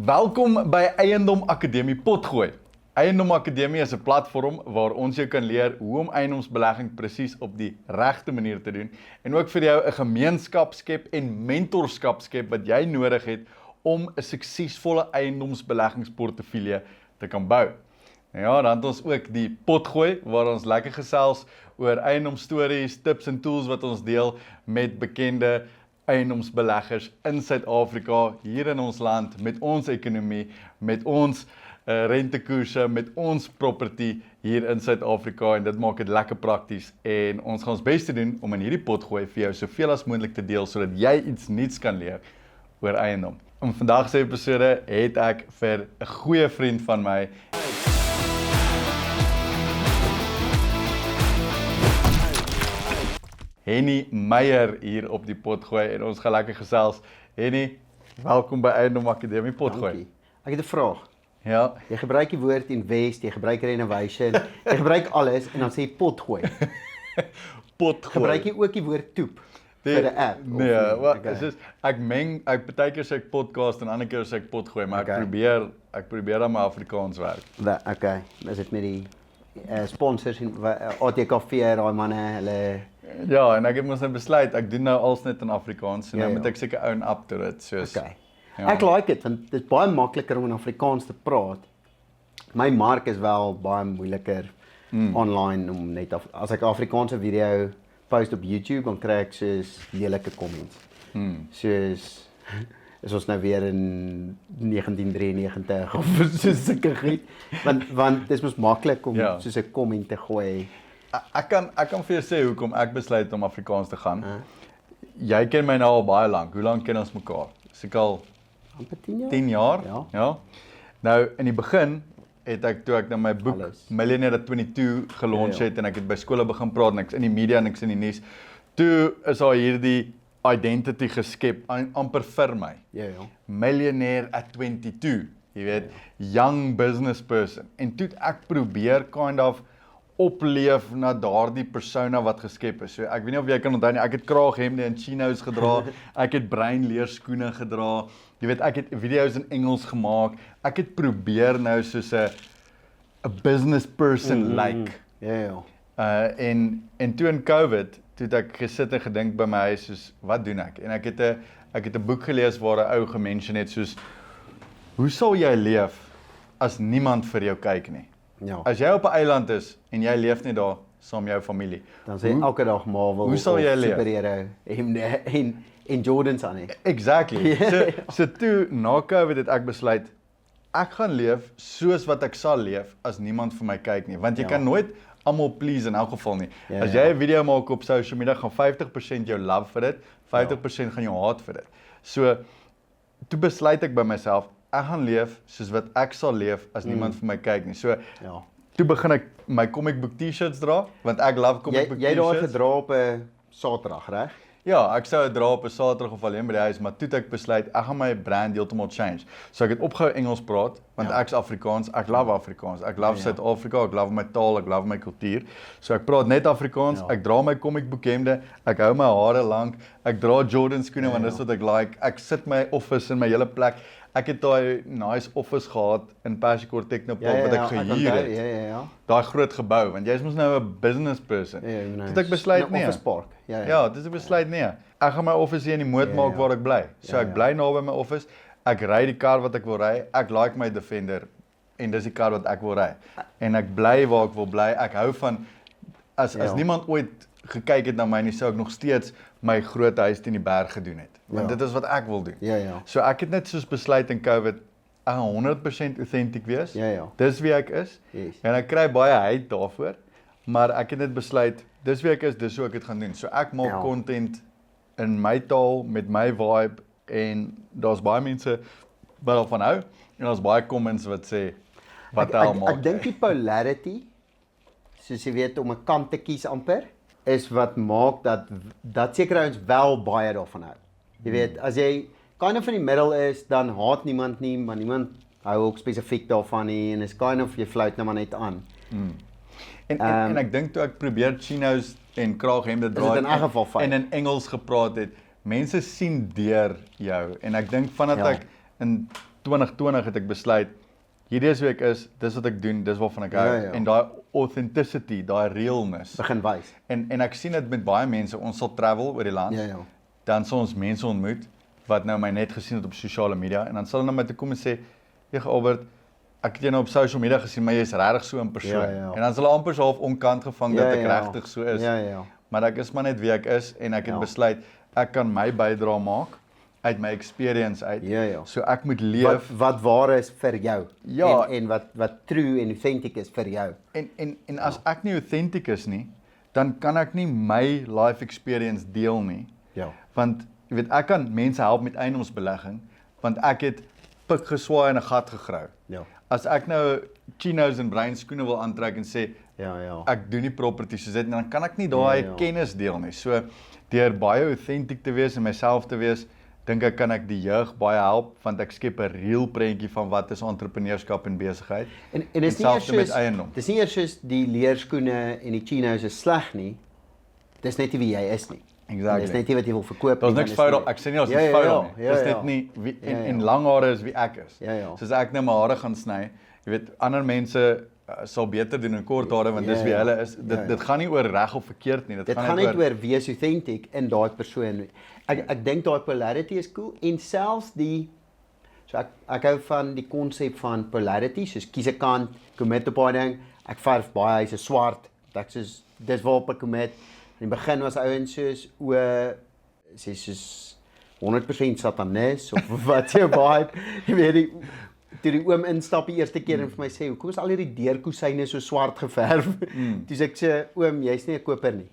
Welkom by Eiendom Akademie Potgooi. Eiendom Akademie is 'n platform waar ons jou kan leer hoe om eiendomsbelegging presies op die regte manier te doen en ook vir jou 'n gemeenskap skep en mentorskap skep wat jy nodig het om 'n suksesvolle eiendomsbeleggingsportefeulje te kan bou. Ja, dan het ons ook die Potgooi waar ons lekker gesels oor eiendomsstories, tips en tools wat ons deel met bekende eiendomsbeleggers in Suid-Afrika, hier in ons land, met ons ekonomie, met ons rentekoerse, met ons property hier in Suid-Afrika en dit maak dit lekker prakties en ons gaan ons bes te doen om in hierdie Potgooi vir jou soveel as moontlik te deel sodat jy iets nuuts kan leer oor eiendom. In vandag se episode het ek vir 'n goeie vriend van my Henny Meyer hier op die Potgooi en ons gaan lekker gesels. Henny, welkom by Eiendom Akademie Potgooi. Dankie. Ek het 'n vraag. Ja. Jy gebruik die woord invest, jy gebruik renovation, jy gebruik alles en dan sê jy potgooi. Potgooi. Gebruik jy ook die woord toep vir 'n app? Nee, ek partykeer sê ek podcast en ander keer sê ek potgooi, maar ek probeer aan my Afrikaans werk. Okay, is dit met die sponsors en ATKV, daai manne, hulle Ja, en ek het mos net besluit ek doen nou alles net in Afrikaans en nou Ja. moet ek seker own up to it, soos. Okay. Ja. Ek like dit want dit is baie makliker om in Afrikaans te praat. My mark is wel baie moeiliker online om net as ek 'n Afrikaanse video post op YouTube dan kry ek soos lelike comments. Soos is ons nou weer in 1993 of soos sulke goed. Want dis mos maklik om soos 'n comment te gooi. Ek kan vir jou sê hoekom ek besluit om Afrikaans te gaan. Jy ken my nou al baie lank. Hoe lank ken ons mekaar? Seker al Amper 10 jaar. 10 jaar? Ja. Nou in die begin het ek toe ek nou my boek Alles. Millionaire at 22 gelunch Ja. het en ek het by skole begin praat en ek's in die media en ek's in die nuus. Toe is daar hierdie identity geskep amper vir my. Ja. Millionaire at 22, jy weet, young business person. En toe het ek probeer kind of opleef na daardie persona wat geskep is. So ek weet nie of jy kan onthou nie, ek het kraaghemde en chinos gedra, ek het breinleerskoene gedra. Jy weet, ek het video's in Engels gemaak. Ek het probeer nou soos 'n business person like. Ja. En toe in COVID, toe het ek gesit en gedink by my huis soos wat doen ek? En ek het 'n boek gelees waar 'n ou gemention het soos hoe sal jy leef as niemand vir jou kyk nie? Ja. As jy op 'n eiland is en jy leef net daar saam met jou familie. Dan sê elke dag Marvel hoe sal jy leef? Superhero en Jordans aan nie. Exactly. So toe na COVID het ek besluit ek gaan leef soos wat ek sal leef as niemand vir my kyk nie, want jy kan nooit almal please in elk geval nie. As jy 'n video maak op social media, gaan 50% jou love vir dit, 50% gaan jou haat vir dit. So toe besluit ek by myself ek gaan leef soos wat ek sal leef as niemand vir my kyk nie. So toe begin ek my comic book t-shirts dra, want ek love comic book Jy t-shirts. daai gedra op 'n Saterdag, reg? Ja, ek sou dit dra op 'n Saterdag of alleen by die huis, maar toe het ek besluit ek gaan my brand heeltemal change. So ek het opgehou Engels praat, want ek's Afrikaans, ek love Afrikaans. Ek love Suid-Afrika, ek love my taal, ek love my kultuur. So ek praat net Afrikaans, ek dra my comic book hemde, ek hou my hare lank, ek dra Jordan skoene want dis wat ek like. Ek sit my office in my hele plek. Ek het daai nice office gehad in Persiekort Technopark wat ek gehuur het. Ja. Daai groot gebou, want jy's mos nou 'n business person. Toe het ek besluit nee. Office park. Ja, dis 'n besluit nee. Ek gaan my office hier in die moed maak waar ek bly. So ek bly naby my office. Ek ry die kar wat ek wil ry. Ek like my Defender en dis die kar wat ek wil ry. En ek bly waar ek wil bly. Ek hou van as niemand ooit gekyk het na my nie, sou ek nog steeds my groot huis teen die berg gedoen het. Want dit is wat ek wil doen. Ja. So ek het net soos besluit in COVID ek gaan 100% authentic wees. Ja. Dis wie ek is. En ek kry baie hate daarvoor, maar ek het net besluit dis wie ek is, dis hoe ek dit gaan doen. So ek maak content in my taal met my vibe en daar's baie mense wat daarvan hou en daar's baie comments wat sê wat hy maak. Ek dink die polarity, soos jy weet om 'n kant te kies amper, is wat maak dat seker ouens wel baie daarvan hou. Jy weet, as jy kind of in die middel is, dan haat niemand nie, maar niemand hou ook spesifiek daarvan nie en is kind of jy float nou maar net aan. En ek dink toe ek probeer chinos en kraaghemde dra in 'n geval fyn. en in Engels gepraat het, mense sien deur jou en ek dink vandat ek in 2020 het ek besluit, hierdie is wie ek is, dis wat ek doen, dis waarvan ek hou. Ja, ja. En daai authenticity, daai realness. Begin wys. En ek sien dit met baie mense, ons sal travel oor die land, Ja, ja. dan sal ons mense ontmoet, wat nou my net gesien het op sosiale media, en dan sal hulle na my toe kom en sê, "Jy Albert, ek het jou nou op social media gesien, maar jy is regtig so 'n persoon." Ja, ja. En dan is hulle amper so half onkant gevang dat ek regtig so is. Ja, ja. Maar ek is maar net wie ek is, en ek het Ja. besluit, ek kan my bydrae maak, uit my experience uit. Ja, ja. So ek moet leef. Wat waar is vir jou. Ja. En wat true en authentic is vir jou. En as ek nie authentic is nie, dan kan ek nie my life experience deel nie. Ja. Want jy weet, ek kan mense help met eiendomsbelegging, want ek het pik geswaai en 'n gat gegrou. Ja. As ek nou chinos en bruin skoene wil aantrek en sê Ja. ek doen nie property soos dit, dan kan ek nie daai Ja. kennis deel nie. So deur baie authentic te wees en myself te wees, dink ek kan ek die jeug baie help, want ek skep 'n reël prentjie van wat is entrepreneurskap en besigheid. En dis nie eers selfs met soos eiendom. dis nie eers soos die leerskoene en die chinos is sleg nie. Dis net nie wie jy is nie. Exactly. En dis net nie wat jy wil verkoop Daar's nie, niks dan is fout nie- op. Ek sê nie ons Ja, is ja, fout ja, op nie. ja, Dis ja. net nie wie, Ja, ja. en lang hare is wie ek is. Ja, ja. Soos ek nou my hare gaan sny, jy weet, ander mense sal beter doen in kort hare want Ja, dis wie ja. hulle is. Dit Ja, ja. dit gaan nie oor reg of verkeerd nie. Dit gaan net oor wie is authentic in daai persoon. Ek dink daai polarity is cool en selfs die so ek hou van die konsep van polarity, soos kies 'n kant, commit op daai ding. Ek verf baie hy's swart. Ek soos dis waarop ek commit. In die begin was ouens soos sê soos 100% satanis of wat jy vibe. Jy weet die toe die oom instap die eerste keer en vir my sê, "Hoekom is al hierdie deurkusyne so swart geverf?" Toe sê ek sê, "Oom, jy's nie 'n koper nie."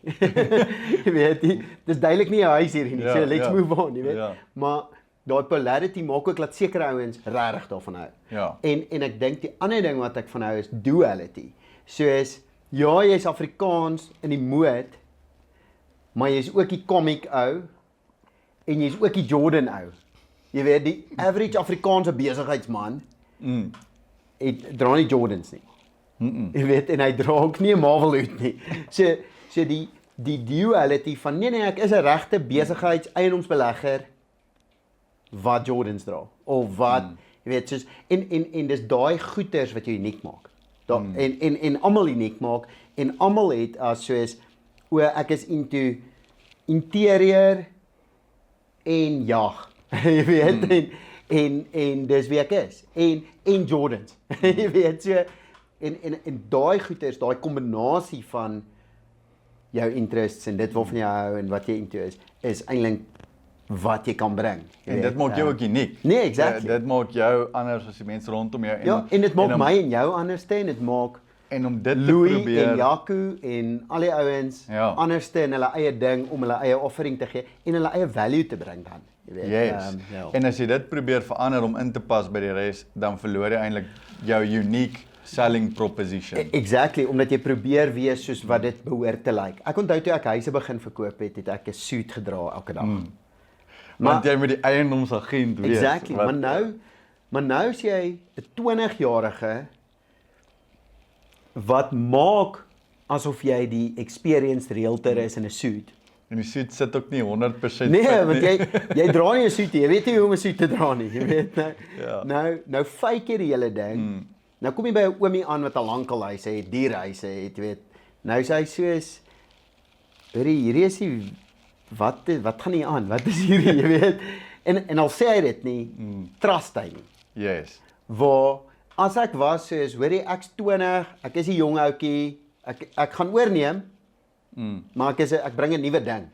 Jy weet, dis duidelik nie 'n huis hierdie nie. Ja, So let's ja. move on, jy weet. Ja. Maar daai polarity maak ook dat sekere ouens regtig daarvan hou. Ja. En ek dink die ander ding wat ek van hou is duality. Soos ja, jy's Afrikaans in die moed, maar jy's ook die comic ou en jy's ook die Jordan ou. Jy weet die average Afrikaanse besigheidsman dra nie Jordans nie. Jy weet en hy dra ook nie 'n Marvel hoed nie. So die duality van nee, ek is 'n regte besigheids-eiendomsbelegger wat Jordans dra of wat jy weet soos en dis daai goeders wat jou uniek maak. En almal uniek maak en almal het as soos ek is into interieur en jag. Jy weet en dis wie ek is. En Jordans. Jy weet so en daai goeders, daai kombinasie van jou interests en dit waarvan jy hou en wat jy into is eintlik wat jy kan bring. En dit maak jou ook uniek. Nee, exactly. Dit maak jou anders as die mense rondom jou. En dit maak my en jou anders en dit maak en om dit Louis te probeer en Jaco en al die ouens anderste in hulle eie ding om hulle eie offering te gee en hulle eie value te bring dan. Jy weet. Yes. En as jy dit probeer verander om in te pas by die res, dan verloor jy eintlik jou unique selling proposition. Exactly, omdat jy probeer wees soos wat dit behoort te lyk. Ek onthou toe ek huise begin verkoop het ek 'n suit gedra elke dag. Want jy moet die eiendomsagent wees. Exactly, maar nou is jy 'n 20-jarige wat maak asof jy die experienced realtor is in 'n suit. En die suit sit ook nie 100% Nee, fit want jy dra nie 'n suit nie. Jy weet nie hoe om 'n suit te dra nie. Jy weet nou fake jy die hele ding. Nou kom jy by 'n oomie aan wat al lankal huise het, dierhuise het, weet. Nou sê hy soos hierdie is die wat gaan nie aan? Wat is hierdie, jy weet? En al sê hy dit nie, trust hy nie. Yes. Waar as ek was soos, hoorie ek's 20, ek is 'n jong ouetjie, ek gaan oorneem. Maar ek bring 'n nuwe ding.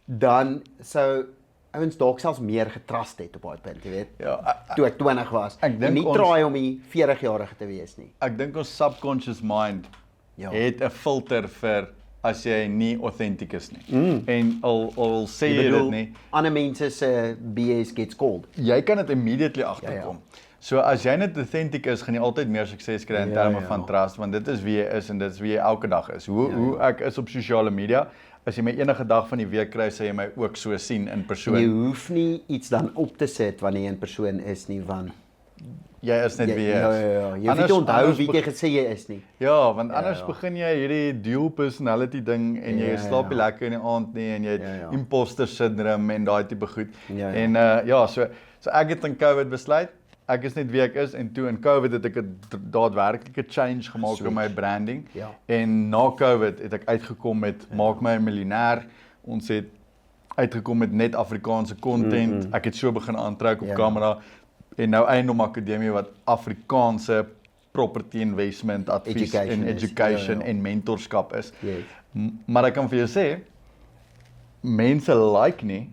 Dan sou ouens dalk selfs meer getrust het op daai punt, jy weet. Ja, toe ek 20 was. Ek en dink nie ons try om die 40-jarige te wees nie. Ek dink ons subconscious mind het 'n filter vir as jy nie authentic is nie. En al sê jy dit nie, ander mense se BS gets called. Jy kan dit immediately agterkom. So as jy net authentic is, gaan jy altyd meer sukses kry in terme van trust, want dit is wie jy is en dit is wie jy elke dag is. Hoe ek is op sosiale media, as jy my enige dag van die week kry, sê jy my ook so sien in persoon. Jy hoef nie iets dan op te sit wanneer jy 'n persoon is nie, want jy is net wie jy is. Ja. Jy hoef nie te onthou wie jy gesê jy is nie. Ja, want anders begin jy hierdie dual personality ding en jy slaap nie lekker in die aand nie en jy het imposter syndroom en daai tipe goed. En so ek het in COVID besluit, ek is net wie ek is en toe in COVID het ek 'n daadwerklike change gemaak in my branding. Ja. En na COVID het ek uitgekom met Maak my 'n miljonair. Ons het uitgekom met net Afrikaanse content. Ek het so begin aantrek op kamera en nou Eiendom Akademie wat Afrikaanse property investment advies en education en mentorskap is. Yes. Maar ek kan vir jou sê, mense like nie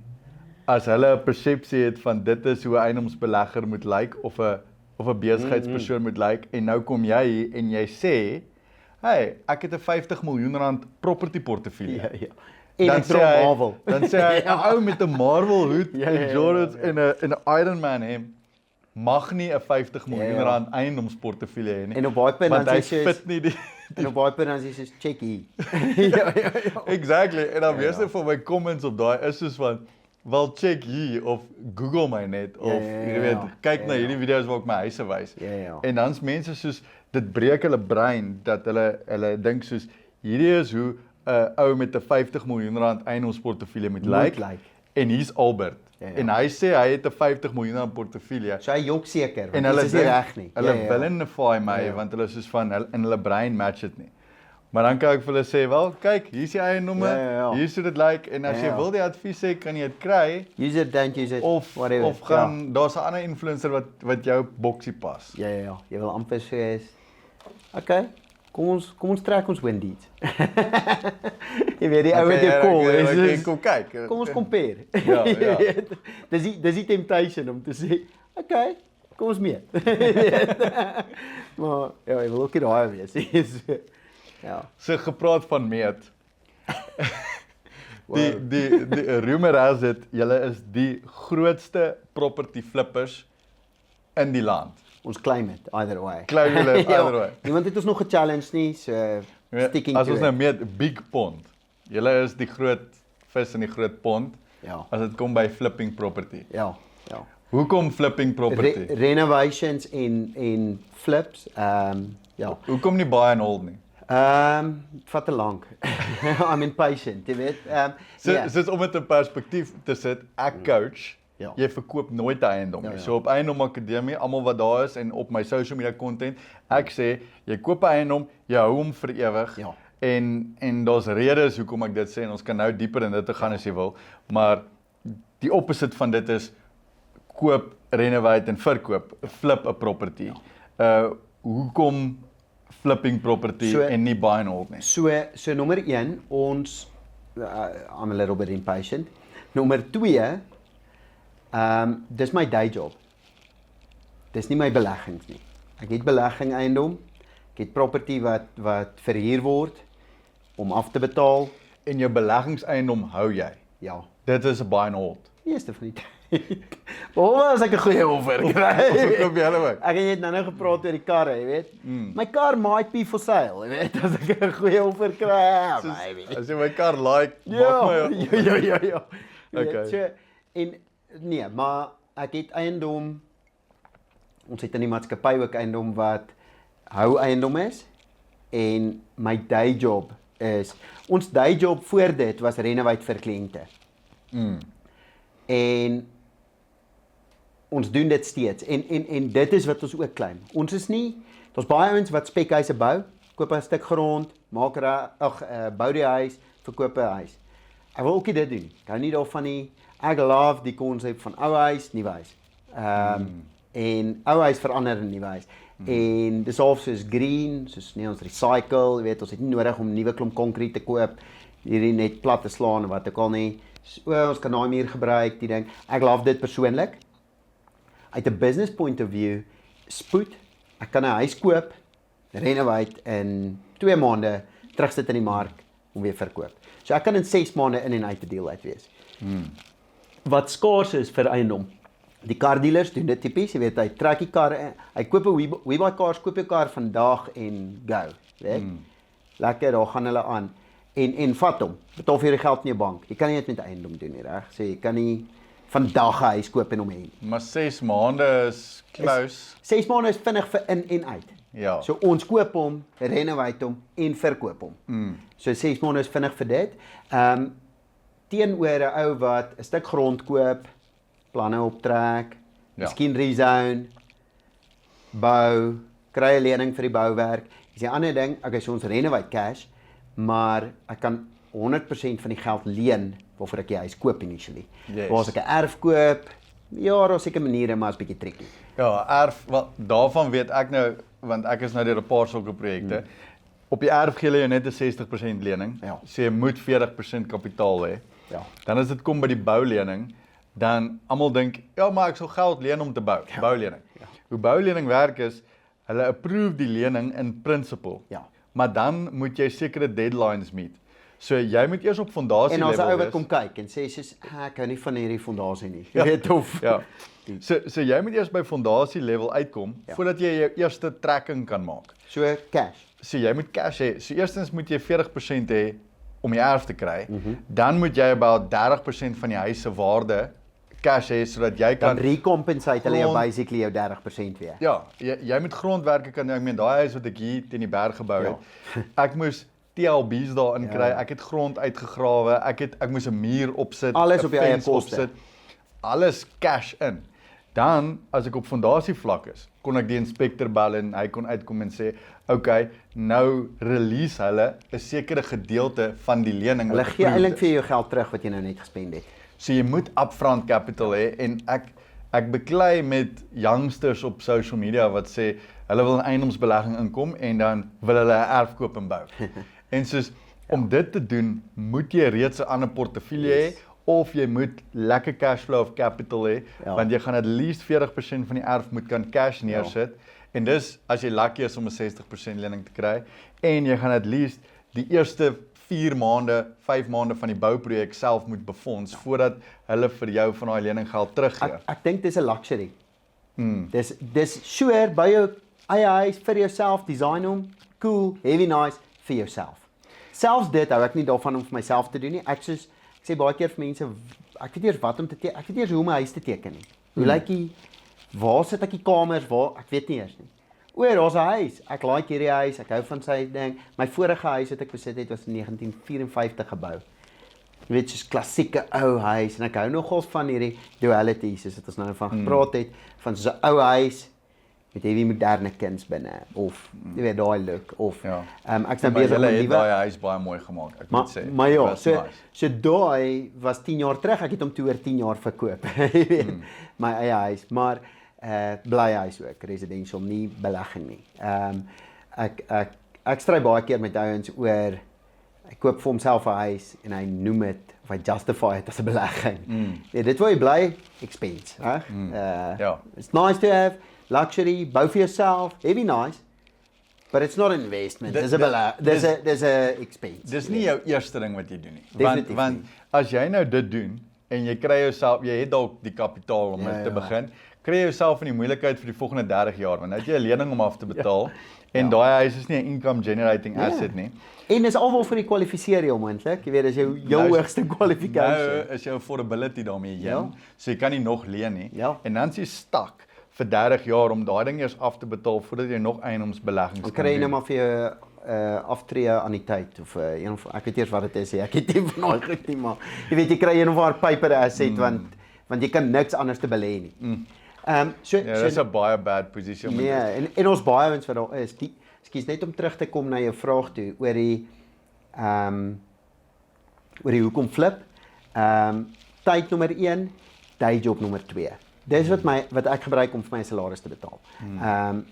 as hulle 'n persepsie het van dit is hoe 'n eiendomsbelegger moet lyk of 'n besigheidspersoon moet lyk en nou kom jy hier en jy sê, "Hey, ek het 'n 50 miljoen rand property portefeulje." Ja. En ek dra Marvel. Dan sê hy 'n ou met 'n Marvel hoed en Jordans en 'n Iron Man hemp mag nie 'n 50 miljoen rand eiendomsportefeulje hê nie. En op baie punt want dan hy sê fit nie die en op baie punt dan sê check hier. Exactly. En dan meeste van my comments op daai is soos van wel check hier of Google my net of jy weet kyk na hierdie video's waar ek my huise wys. En dan's mense soos dit breek hulle brein dat hulle dink soos hierdie is hoe 'n ou met 'n 50 miljoen rand eiendomsportefeulje moet lyk. En hier's Albert. En hy sê hy het 'n 50 miljoen rand portefeulje. So hy jok seker, en hulle is nie reg nie. Hulle vilify my want hulle is soos van in hulle brein match dit nie. Maar dan kan ek vir hulle sê, wel, kyk, hier is die eiendomme, hier is hoe dit lyk en as jy wil die advies hê, kan jy dit kry. Use it, don't use it, of whatever. Of gaan daar's 'n ander influencer wat jou boksie pas. Ja. Jy wil amper sê, okay, kom ons trek ons Wendy's. Jy weet die ou met die call, kom kyk. Kom ons compare. Ja. Dis die temptation om te sê, okay, kom ons meet. Maar ja, ek wil ook nie daai wees. Ja. So gepraat van meet. die rumor has dit julle is die grootste property flippers in die land. Ons claim it either way. Claim julle either way. Niemand het ons nog ge-challenge nie, so sticking as to ons it. nou meet big pond. Julle is die groot vis in die groot pond. Ja. As dit kom by flipping property. Ja. Hoekom flipping property? Renovations en flips, ja. Hoekom nie buy and hold nie? Vat te lank. I'm impatient, jy weet. Soos om dit in perspektief te sit, ek coach, Ja. jy verkoop nooit 'n eiendom nie. Ja. So op Eiendom Akademie, almal wat daar is en op my social media content, ek sê, jy koop 'n eiendom, jy hou hom vir ewig. Ja. En daar's redes hoekom ek dit sê en ons kan nou dieper in dit te gaan as jy wil, maar die opposite van dit is koop, renovate en verkoop, flip 'n property. Hoekom flipping property en nie buy and hold nie? So nommer 1, ons I'm a little bit impatient. Nommer 2, dis my day job. Dis nie my beleggings nie. Ek het belegging eiendom, ek het property wat verhuur word om af te betaal. En jou beleggingseiendom hou jy. Ja. Dit is 'n buy and hold. Eerste vriend. Behalwe as ek 'n goeie offer kry. Of koop jy hulle ook? Ek het nou gepraat oor die karre, jy weet. My kar might be for sale, jy weet, as ek 'n goeie offer kry. Maybe. As jy my kar like, Ja. maak my Ja. Okay. So, en nee, maar ek het eiendom. Ons het in die maatskappy ook eiendom wat hou eiendom is en my day job is ons day job voor dit was renovate vir kliënte. En ons doen dit steeds en dit is wat ons ook claim. Ons is nie, daar's baie ouens wat spekhuise bou, koop 'n stuk grond, maak bou die huis, verkoop 'n huis. Ek wil ook nie dit doen. Ek hou nie daarvan nie. Ek love die konsep van ou huis, nuwe huis. En ou huis verander in nuwe huis. En dis half soos green, soos nee ons recycle, jy weet, ons het nie nodig om nuwe klomp konkrete te koop, hierdie net plat te slaan of wat ook al nie. So, ons kan daai meer gebruik, die ding. Ek love dit persoonlik. Uit 'n business point of view, spoed. Ek kan 'n huis koop, renovate in 2 maande, terugsit in die mark om weer verkoop. So ek kan in 6 maande in en uit te deel uit wees. Wat skaars is vir eiendom. Die car dealers doen dit tipies, jy weet, hy trek die kar in, hy koop 'n WeBuyCars, koop 'n kar vandag en go, weet? Lekker, daar gaan hulle aan. En vat hom, betaal vir jou geld in jou bank. Jy kan nie dit met eiendom doen nie, reg? So jy kan nie vandag 'n huis koop en hom hê nie. Maar 6 maande is close. 6 maande is vinnig vir in en uit. Ja. So ons koop hom, renovate hom en verkoop hom. So 6 maande is vinnig vir dit. Teenoor 'n ou wat 'n stuk grond koop, planne optrek, miskien rezone, bou, kry 'n lening vir die bouwerk. Dis die ander ding, okay, so ons renovate cash, maar ek kan 100% van die geld leen waarvoor ek die huis koop initially. Yes. Waar as ek 'n erf koop, ja, daar's seker maniere, maar is bietjie tricky. Ja, erf, wel, daarvan weet ek nou, want ek is nou deur 'n paar sulke projekte. Op die erf gee hulle jou net 'n 60% lening. Ja. So jy moet 40% kapitaal hê. Ja. Dan as dit kom by die boulening, dan almal dink, ja, maar ek sal geld leen om te bou. Boulening. Ja. Hoe boulening werk is, hulle approve die lening in principle. Ja. Maar dan moet jy sekere deadlines meet. So jy moet eers op fondasie En as 'n level ou wat wees. kom kyk en sê soos ek hou nie van hierdie fondasie nie. Jy weet of Ja. So jy moet eers by fondasie level uitkom Ja. voordat jy jou eerste trekking kan maak. so cash. So jy moet cash hê. So eerstens moet jy 40% hê om die erf te kry. Dan moet jy about 30% van die huis se waarde cash hê sodat jy Dan kan recompensate hulle jou grond- basically jou 30% weer. ja, jy moet grondwerke kan doen. Ek meen daai huis wat ek hier teen die berg gebou het. Ek moes TLB's daarin kry. Ek het grond uitgegrawe. Ek moes 'n muur opsit, Alles 'n op jou eie fence koste. Alles cash in. Dan as ek op fondasie vlak is, kon ek die inspekteur bel en hy kon uitkom en sê, "Oké, nou release hulle 'n sekere gedeelte van die lening." Hulle wat gee approved eintlik is." vir jou geld terug wat jy nou net gespend het. So jy moet upfront capital hê en ek beklei met youngsters op social media wat sê hulle wil in eiendomsbelegging inkom en dan wil hulle 'n erf koop en bou. En soos om dit te doen, moet jy reeds 'n ander portefeulje hê of jy moet lekker cashflow of capital hê, want jy gaan at least 40% van die erf moet kan cash neersit. En dis as jy lucky is om 'n 60% lening te kry en jy gaan at least die eerste 4 maande, 5 maande van die bouprojek self moet befonds voordat hulle vir jou van daai leninggeld teruggee. Ek dink dis 'n luxury. Dis sure by jou eie huis vir jouself, design hom, cool, heavy nice vir jouself. Selfs dit hou ek nie daarvan om vir myself te doen nie. Ek sê baie keer vir mense, ek weet eers wat om te teken, ek weet eers hoe om 'n huis te teken nie. Hoe lyk die, waar sit ek die kamers, waar, ek weet nie eers nie. O, daar's 'n huis. Ek like hierdie huis. Ek hou van sy ding. My vorige huis wat ek besit het was in 1954 gebou. Jy weet, soos klassieke ou huis en ek hou nogals van hierdie duality soos wat ons nou van gepraat het, van soos 'n ou huis met hierdie moderne kuns binne of jy weet daai look of Ja. ek's nou Maar besig julle met het nuwe daai huis baie mooi gemaak, ek moet sê. maar ja, Was nice. so daai was 10 jaar terug. Ek het hom toe oor 10 jaar verkoop. Jy weet, my eie huis, maar bly huis ook, residential, nie belegging nie. Ek stry baie keer met ouens oor hy koop vir homself 'n huis en hy noem dit of hy justify dit as 'n belegging. Ja, dit waar jy bly, expense, reg? Ja. It's nice to have luxury, bou vir jouself, it'd be nice. But it's not an investment. Dis 'n expense. Dis nie jou eerste ding wat jy doen nie. Definitief Want nie. as jy nou dit doen en jy kry jouself, jy het dalk die kapitaal om Ja, dit te ja. begin, kry jy jouself in die moeilikheid vir die volgende 30 jaar want nou het jy 'n lening om af te betaal en daai huis is nie 'n income generating asset nie. En dis alwel vir die kwalifiseer jou moontlik. Jy weet, dis jou Nou- hoogste kwalifikasie. Nou is jou affordability daarmee heen. Ja. So jy kan nie nog leen nie. Ja. En dan is jy stuck vir 30 jaar om daai ding eers af te betaal voordat jy nog eiendomsbeleggings Dan kan kry jy nou doen. maar vir jou aftree anniteit of een of ek weet eers wat dit is nie. Ek het nie van daai goed nie, maar jy weet jy kry een of haar paper asset want jy kan niks anders te belê nie. So Ja, dis 'n baie bad posisie om in te nee, en ons baie ouens wat daar is, ekskuus net om terug te kom na jou vraag toe oor die oor die hoekom flip. Tyd nommer 1, day job nommer 2. Dis wat ek gebruik om vir my salaris te betaal.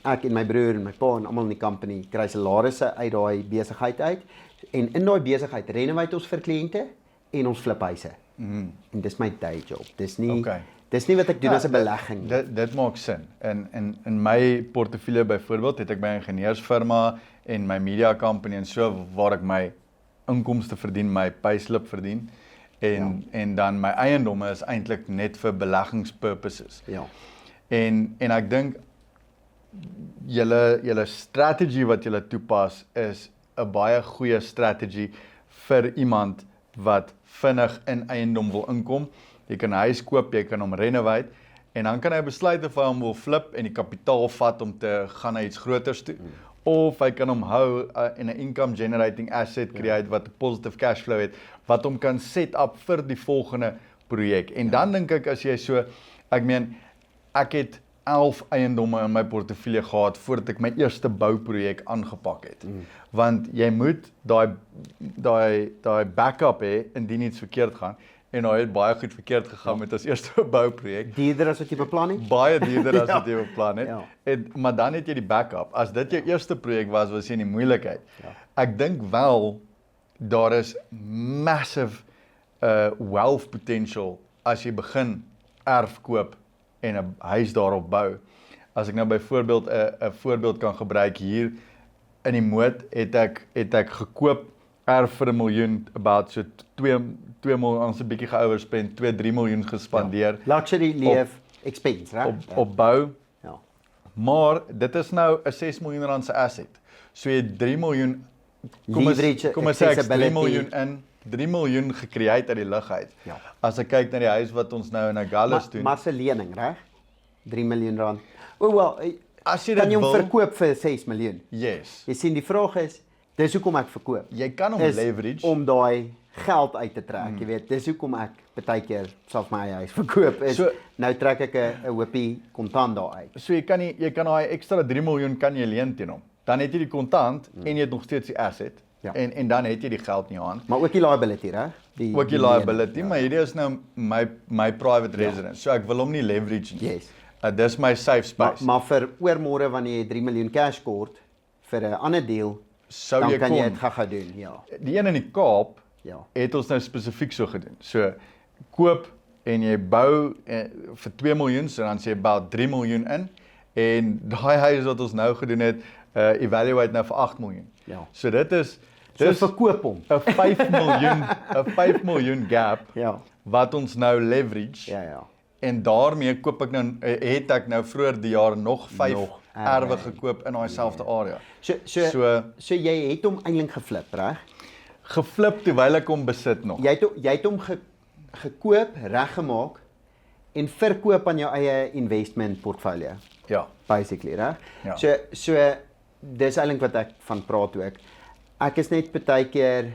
Ek en my broer en my pa en almal in die company kry salarisse uit daai besigheid uit en in daai besigheid renovate ons vir kliënte en ons flip huise. En dis my day job. Dis nie Okay. dis nie wat ek doen as 'n belegging nie. Dit maak sin. In my portefeulje byvoorbeeld het ek by 'n ingenieursfirma en my media company en so waar ek my inkomste verdien, my payslip verdien en dan my eiendomme is eintlik net vir beleggingspurposes. Ja. En ek dink julle strategy wat julle toepas is 'n baie goeie strategy vir iemand wat vinnig in eiendom wil inkom. Jy kan 'n huis koop, jy kan hom renovate en dan kan hy besluit of hy hom wil flip en die kapitaal vat om te gaan na iets groters toe of hy kan hom hou en 'n income generating asset create wat 'n positive cash flow het wat hom kan set up vir die volgende projek. En dan dink ek as jy so ek meen ek het 11 eiendomme in my portefeulje gehad voordat ek my eerste bouprojek aangepak het. Want jy moet daai backup hê indien iets verkeerd gaan. En nou het baie goed verkeerd gegaan met ons eerste bouprojek. Duurder as wat jy beplan het? Baie duurder as wat jy beplan het. Ja. Maar dan het jy die backup. As dit jou eerste projek was jy in die moeilikheid. Ek dink wel daar is massive wealth potential as jy begin erf koop en 'n huis daarop bou. As ek nou byvoorbeeld 'n voorbeeld kan gebruik hier in die Moot het ek gekoop erf vir 1 miljoen, about so 2 miljoen, ons 'n bietjie geoverspend, 2-3 miljoen gespandeer. Luxury leef expense, reg? Op bou. Ja. Maar dit is nou 'n 6 miljoen rand se asset. So jy het 3 miljoen Leverage, kom ons sê ek 3 accessibility. miljoen in, 3 miljoen gecreate uit die lug uit. Ja. As ek kyk na die huis wat ons nou in Agulhas doen. Maar 'n lening, reg? 3 miljoen rand. Wel, As jy kan dit jy hom wil, verkoop vir 6 miljoen? yes. Jy sien die vraag is, dis hoekom ek verkoop. Jy kan hom Is leverage. om daai geld uit te trek, jy weet. Dis hoekom ek baie keer self my eie huis verkoop is. So- Nou trek ek 'n hoopie kontant daar uit. So jy kan daai ekstra 3 miljoen kan jy leen teen hom. Dan het jy die kontant en jy het nog steeds die asset. Ja. En dan het jy die geld in jou hand. Maar ook die liability, reg? Ook die liability, maar hierdie is nou my private residence. So ek wil hom nie leverage nie. Yes. Dis my safe space. Maar vir oormôre wanneer jy 3 miljoen cash kort vir 'n ander deal, Sou dan jy kan jy kon. dit gaga doen, ja. Die een in die Kaap Ja. het ons nou spesifiek so gedoen. So koop en jy bou vir 2 miljoen, so dan sê jy about 3 miljoen in en daai huis wat ons nou gedoen het, evaluate nou vir 8 miljoen. Ja. So dit is So verkoop hom. 'n 5 miljoen gap Ja. wat ons nou leverage. Ja. En daarmee koop ek nou het ek nou vroeër die jaar nog 5 erwe gekoop in daai selfde area. So jy het hom eintlik geflip, reg? Geflip terwyl ek hom besit nog. Jy het hom gekoop, reggemaak en verkoop aan jou eie investment portfolio, Ja. basically, reg? Ja. So dis eintlik wat ek van praat ook. Ek is net baie keer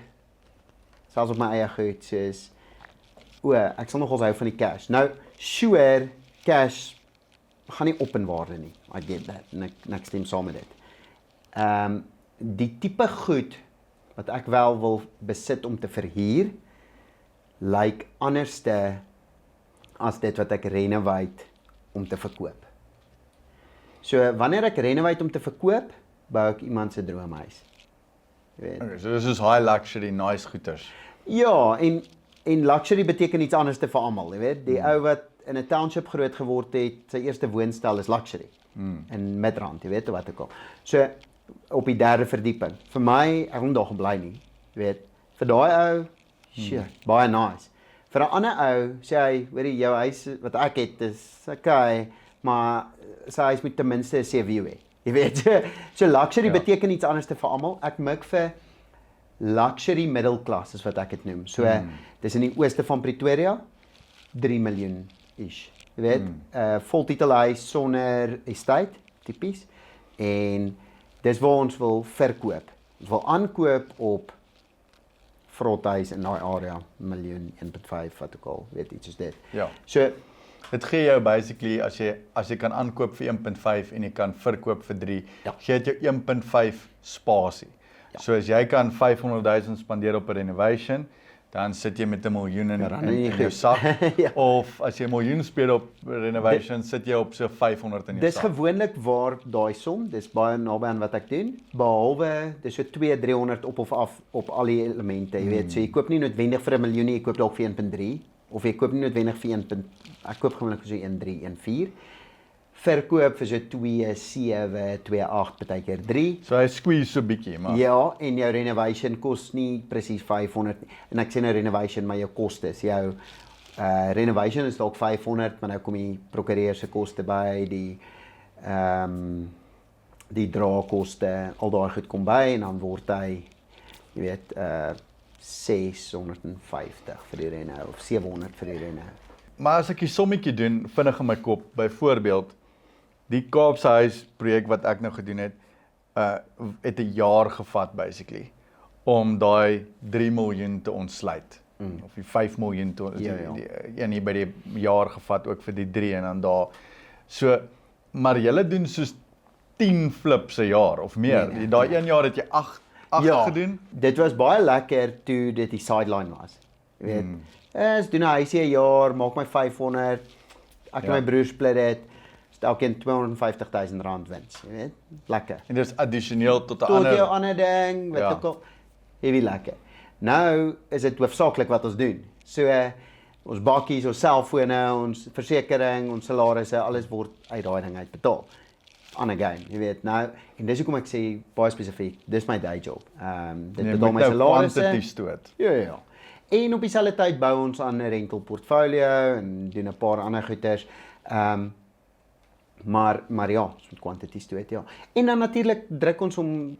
selfs op my eie goed soos ek sal nogals hou van die cash. Nou, sure, cash gaan nie op in waarde nie. I get that. En ek stem saam met dit. Die tipe goed wat ek wel wil besit om te verhuur, lyk anderste as dit wat ek renovate om te verkoop. So wanneer ek renovate om te verkoop, bou ek iemand se droomhuis. Jy weet. Okay, so dis is high luxury, nice goeders. Ja, en luxury beteken iets anders te vir almal, jy weet. Die ou wat in 'n township groot geword het, sy eerste woonstel is luxury. In Midrand, jy weet wat ek al. So op die 3de verdieping. Vir my, ek wil daar gebly nie. Jy weet, vir daai ou, shit, baie nice. Vir 'n ander ou sê hy, weet jy, jou huis wat ek het is okay, maar sy huis moet ten minste 'n sea view hê. Jy weet, so luxury beteken iets anders te vir almal. Ek mik vir luxury middle class is wat ek dit noem. So dis in die ooste van Pretoria, 3 miljoen ish. Jy weet, voltitelhuis sonder estate, tipies. En dis waar ons wil verkoop. Ons wil aankoop op vrothuis in daai area, miljoen, 1.5 wat ook al, weet iets soos dit. Ja. So Dit gee jou basically as jy kan aankoop vir 1.5 en jy kan verkoop vir 3, gee dit jou 1.5 spasie. Ja. So as jy kan 500,000 spandeer op 'n renovation, dan sit jy met 1 miljoen in jou sak. Ja. Of as jy 1 miljoen spandeer op renovation, sit jy op so 500 in jou dis sak. gewoonlik waar daai som, dis baie naby aan wat ek doen, behalwe dis so 200-300 op of af op al die elemente, jy weet. So jy koop nie noodwendig vir 1 miljoen nie, jy koop dalk vir 1.3 of jy koop nie noodwendig vir ek koop gewoonlik vir so 1.3, 1.4. Verkoop vir so 2.7, 2.8, partykeer 3. So hy squeeze so bietjie, maar Ja, en jou renovation kos nie presies 500 nie. En ek sê nou renovation, maar jou kostes, jou renovation is dalk 500, maar nou kom die prokureur se koste by, die draagkoste, al daai goed kom by en dan word hy, jy weet, 650 vir die reno of 700 vir die reno. Maar as ek die sommetjie doen, vinnig in my kop, byvoorbeeld, die Kaapse huis projek wat ek nou gedoen het, het 'n jaar gevat basically om daai 3 miljoen te ontsluit. Of die 5 miljoen te Ja. die een hier by die jaar gevat ook vir die 3 en dan daar. So Maar julle doen soos 10 flips 'n jaar of meer. Nee. Daai een jaar het jy 8 gedoen. Dit was baie lekker toe dit die sideline was. Jy weet, ons doen 'n huisie 'n jaar, maak my 500, ek en my broer split dit, is elkeen R250,000 wins, jy weet, lekker. En dis addisioneel tot 'n Tot jou ander. ander ding, wat Ja. ook al, heavy lekker. Nou is dit hoofsaaklik wat ons doen. So, ons bakkies, ons selfone, ons versekering, ons salarisse, alles word uit daai ding uit betaal. Ander game, jy weet. Nou, en dis hoekom ek sê baie spesifiek, dis my day job. Dit Jy betaal moet my nou salarisse. kwantiteit stoot. Ja. En op dieselfde tyd bou ons aan 'n rental portfolio en doen 'n paar ander goeders. Maar ja, ons moet kwantiteit stoot, ja. En dan natuurlik druk ons om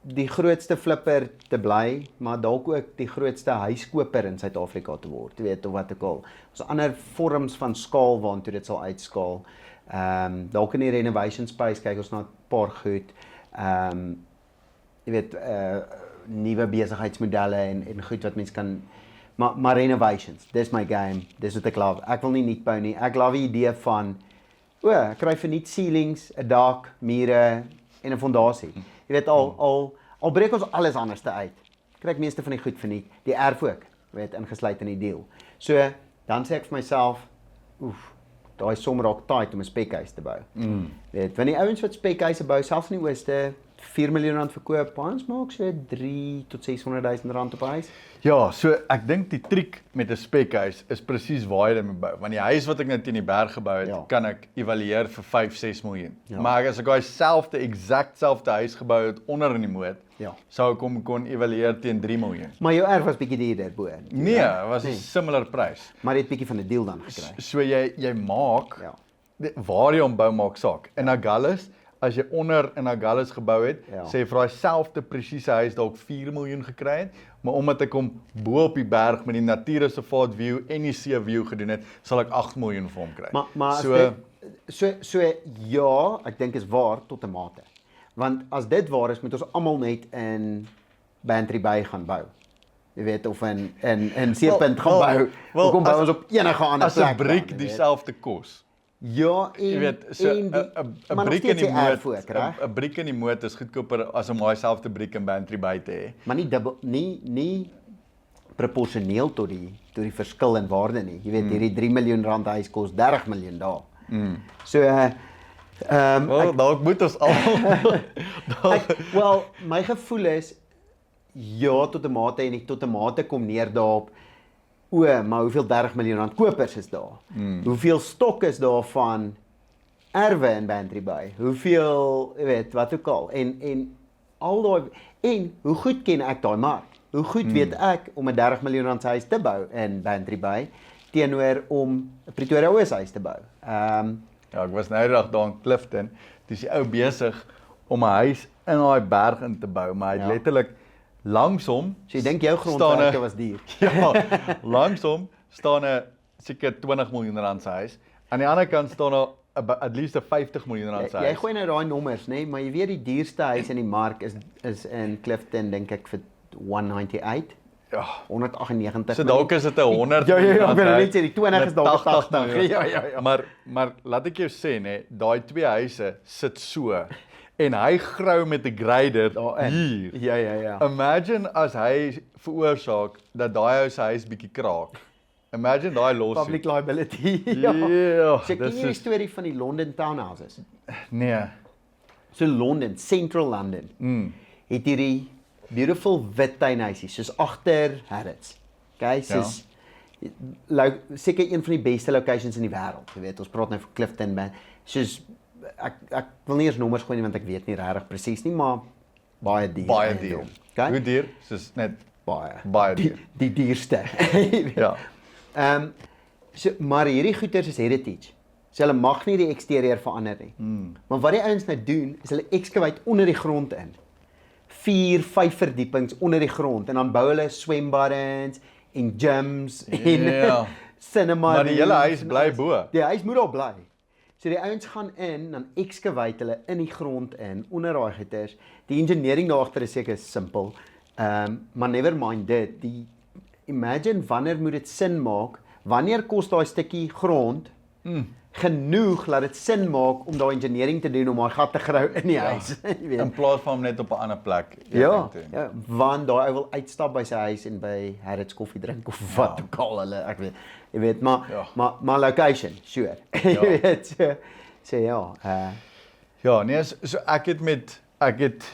die grootste flipper te bly, maar dalk ook die grootste huiskoper in Suid-Afrika te word, jy weet, of wat ook al. Ons ander vorms van skaal waartoe dit sal uitskaal. Dalk in die renovation space kyk ons na 'n paar goed. Jy weet, nuwe besigheidsmodelle en goed wat mense kan, maar renovations, dis my game, dis wat ek love. Ek wil nie nuut bou nie. Ek love die idee van ek kry verniet ceilings, 'n dak, mure en 'n fondasie. Jy weet al breek ons alles anderste uit. Kry ek meeste van die goed verniet, die erf ook, weet, ingesluit in die deal. So dan sê ek vir myself, daai som raak tight om 'n spekhuis te bou. Weet, want die ouens wat spekhuise bou, selfs in die ooste, R4 miljoen verkoop, ons maak so 3 tot 600,000 rand op 'n huis. Ja, so ek dink die triek met 'n spekhuis is presies waar jy dit moet bou. Want die huis wat ek nou teen die berg gebou het, Ja. kan ek evalueer vir 5-6 miljoen. Ja. Maar as ek daai exact selfde huis gebou het onder in die moed, Ja. sou ek hom kon evalueer teen 3 miljoen. Maar jou erf was bietjie duurder bo. Nee, dit was 'n similar prys. Maar jy het bietjie van 'n deal dan gekry. So jy maak Ja. waar jy hom bou maak saak. In Agulhas, as jy onder in Agulhas gebou het, Ja. sê jy vir daai selfde presiese huis dalk 4 miljoen gekry het, maar omdat ek hom bo op die berg met die natuurreservaat view en die see view gedoen het, sal ek 8 miljoen vir hom kry. Maar so ja, ek dink is waar tot 'n mate. Want as dit waar is, moet ons almal net in Bantry Bay gaan bou. Jy weet, of in Seepunt gaan bou. Hoekom bou ons op enige ander as plek? 'n briek dieselfde kos. Ja, Jy weet, so 'n briek in die moed, 'n briek in die moed is goedkoper as om daai selfde briek in Bantry Bay te hê. Maar nie dubbel, nie proporsioneel tot die verskil in waarde nie. Jy weet, hierdie 3 miljoen rand huis kos 30 miljoen daar. So Wel, dalk moet ons al wel, my gevoel is ja tot 'n mate en nie tot 'n mate kom neer daarop. Maar hoeveel 30 miljoen rand kopers is daar? Hoeveel stok is daar van erwe in Bantry Bay? Hoeveel, jy weet, wat ook al. En al daai en hoe goed ken ek daai mark? Hoe goed weet ek om 'n 30 miljoen rand huis te bou in Bantry Bay teenoor om 'n Pretoria Oos huis te bou? Ja, ek was nou die dag daar in Clifton. Dis die ou besig om 'n huis in daai berg in te bou, maar hy het letterlik langsom. So jy dink jou grondwerke was duur? Ja, langsom staan 'n seker 20 miljoen rand se huis. Aan die ander kant staan daar at least 'n 50 miljoen rand se huis. Jy gooi nou daai nommers, nê, maar jy weet die duurste huis in die mark is in Clifton dink ek vir 198. Ja. 198. So dalk is dit 'n 100. Ja, ek wil net sê die 20 is dalk 80 80. miljoen. Ja. Maar laat ek jou sê nê, daai twee huise sit so en hy grou met 'n grader hier. Ja. Imagine as hy veroorsaak dat daai ou se huis bietjie kraak. Imagine daai lawsuit. Public liability. Ja, So ken jy die storie van die London townhouses? Nee. So London, Central London. Het hierdie beautiful wit tuinhuisies soos agter Harrods. Okay, soos seker een van die beste locations in die wêreld. Jy weet, ons praat nou van Clifton, soos ek wil nie eers nommers gooi nie want ek weet nie regtig presies nie, maar baie duur. Baie duur. Okay? Hoe duur? Soos net baie duur. Die duurste. Ja. So maar hierdie goeders is heritage. So hulle mag nie die eksterieur verander nie. Maar wat die ouens nou doen, is hulle excavate onder die grond in. 4-5 verdiepings onder die grond en dan bou hulle swembaddens en gyms en cinema. Maar die hele huis bly bo. Die huis moet daar bly. So die ouens gaan in, dan excavate hulle in die grond in onder daai goeders. Die engineering daagter is seker simpel. Maar never mind dit. Imagine wanneer moet dit sin maak? Wanneer kos daai stukkie grond genoeg dat dit sin maak om daai engineering te doen om haar gat te grou in die huis. Jy weet. In plaas van hom net op 'n ander plek. Ja, want daai ou wil uitstap by sy huis en by Harrods koffie drink of wat ook al hulle, ek weet. Jy weet, maar location, sure. Jy weet, so ja, Ja, nee, so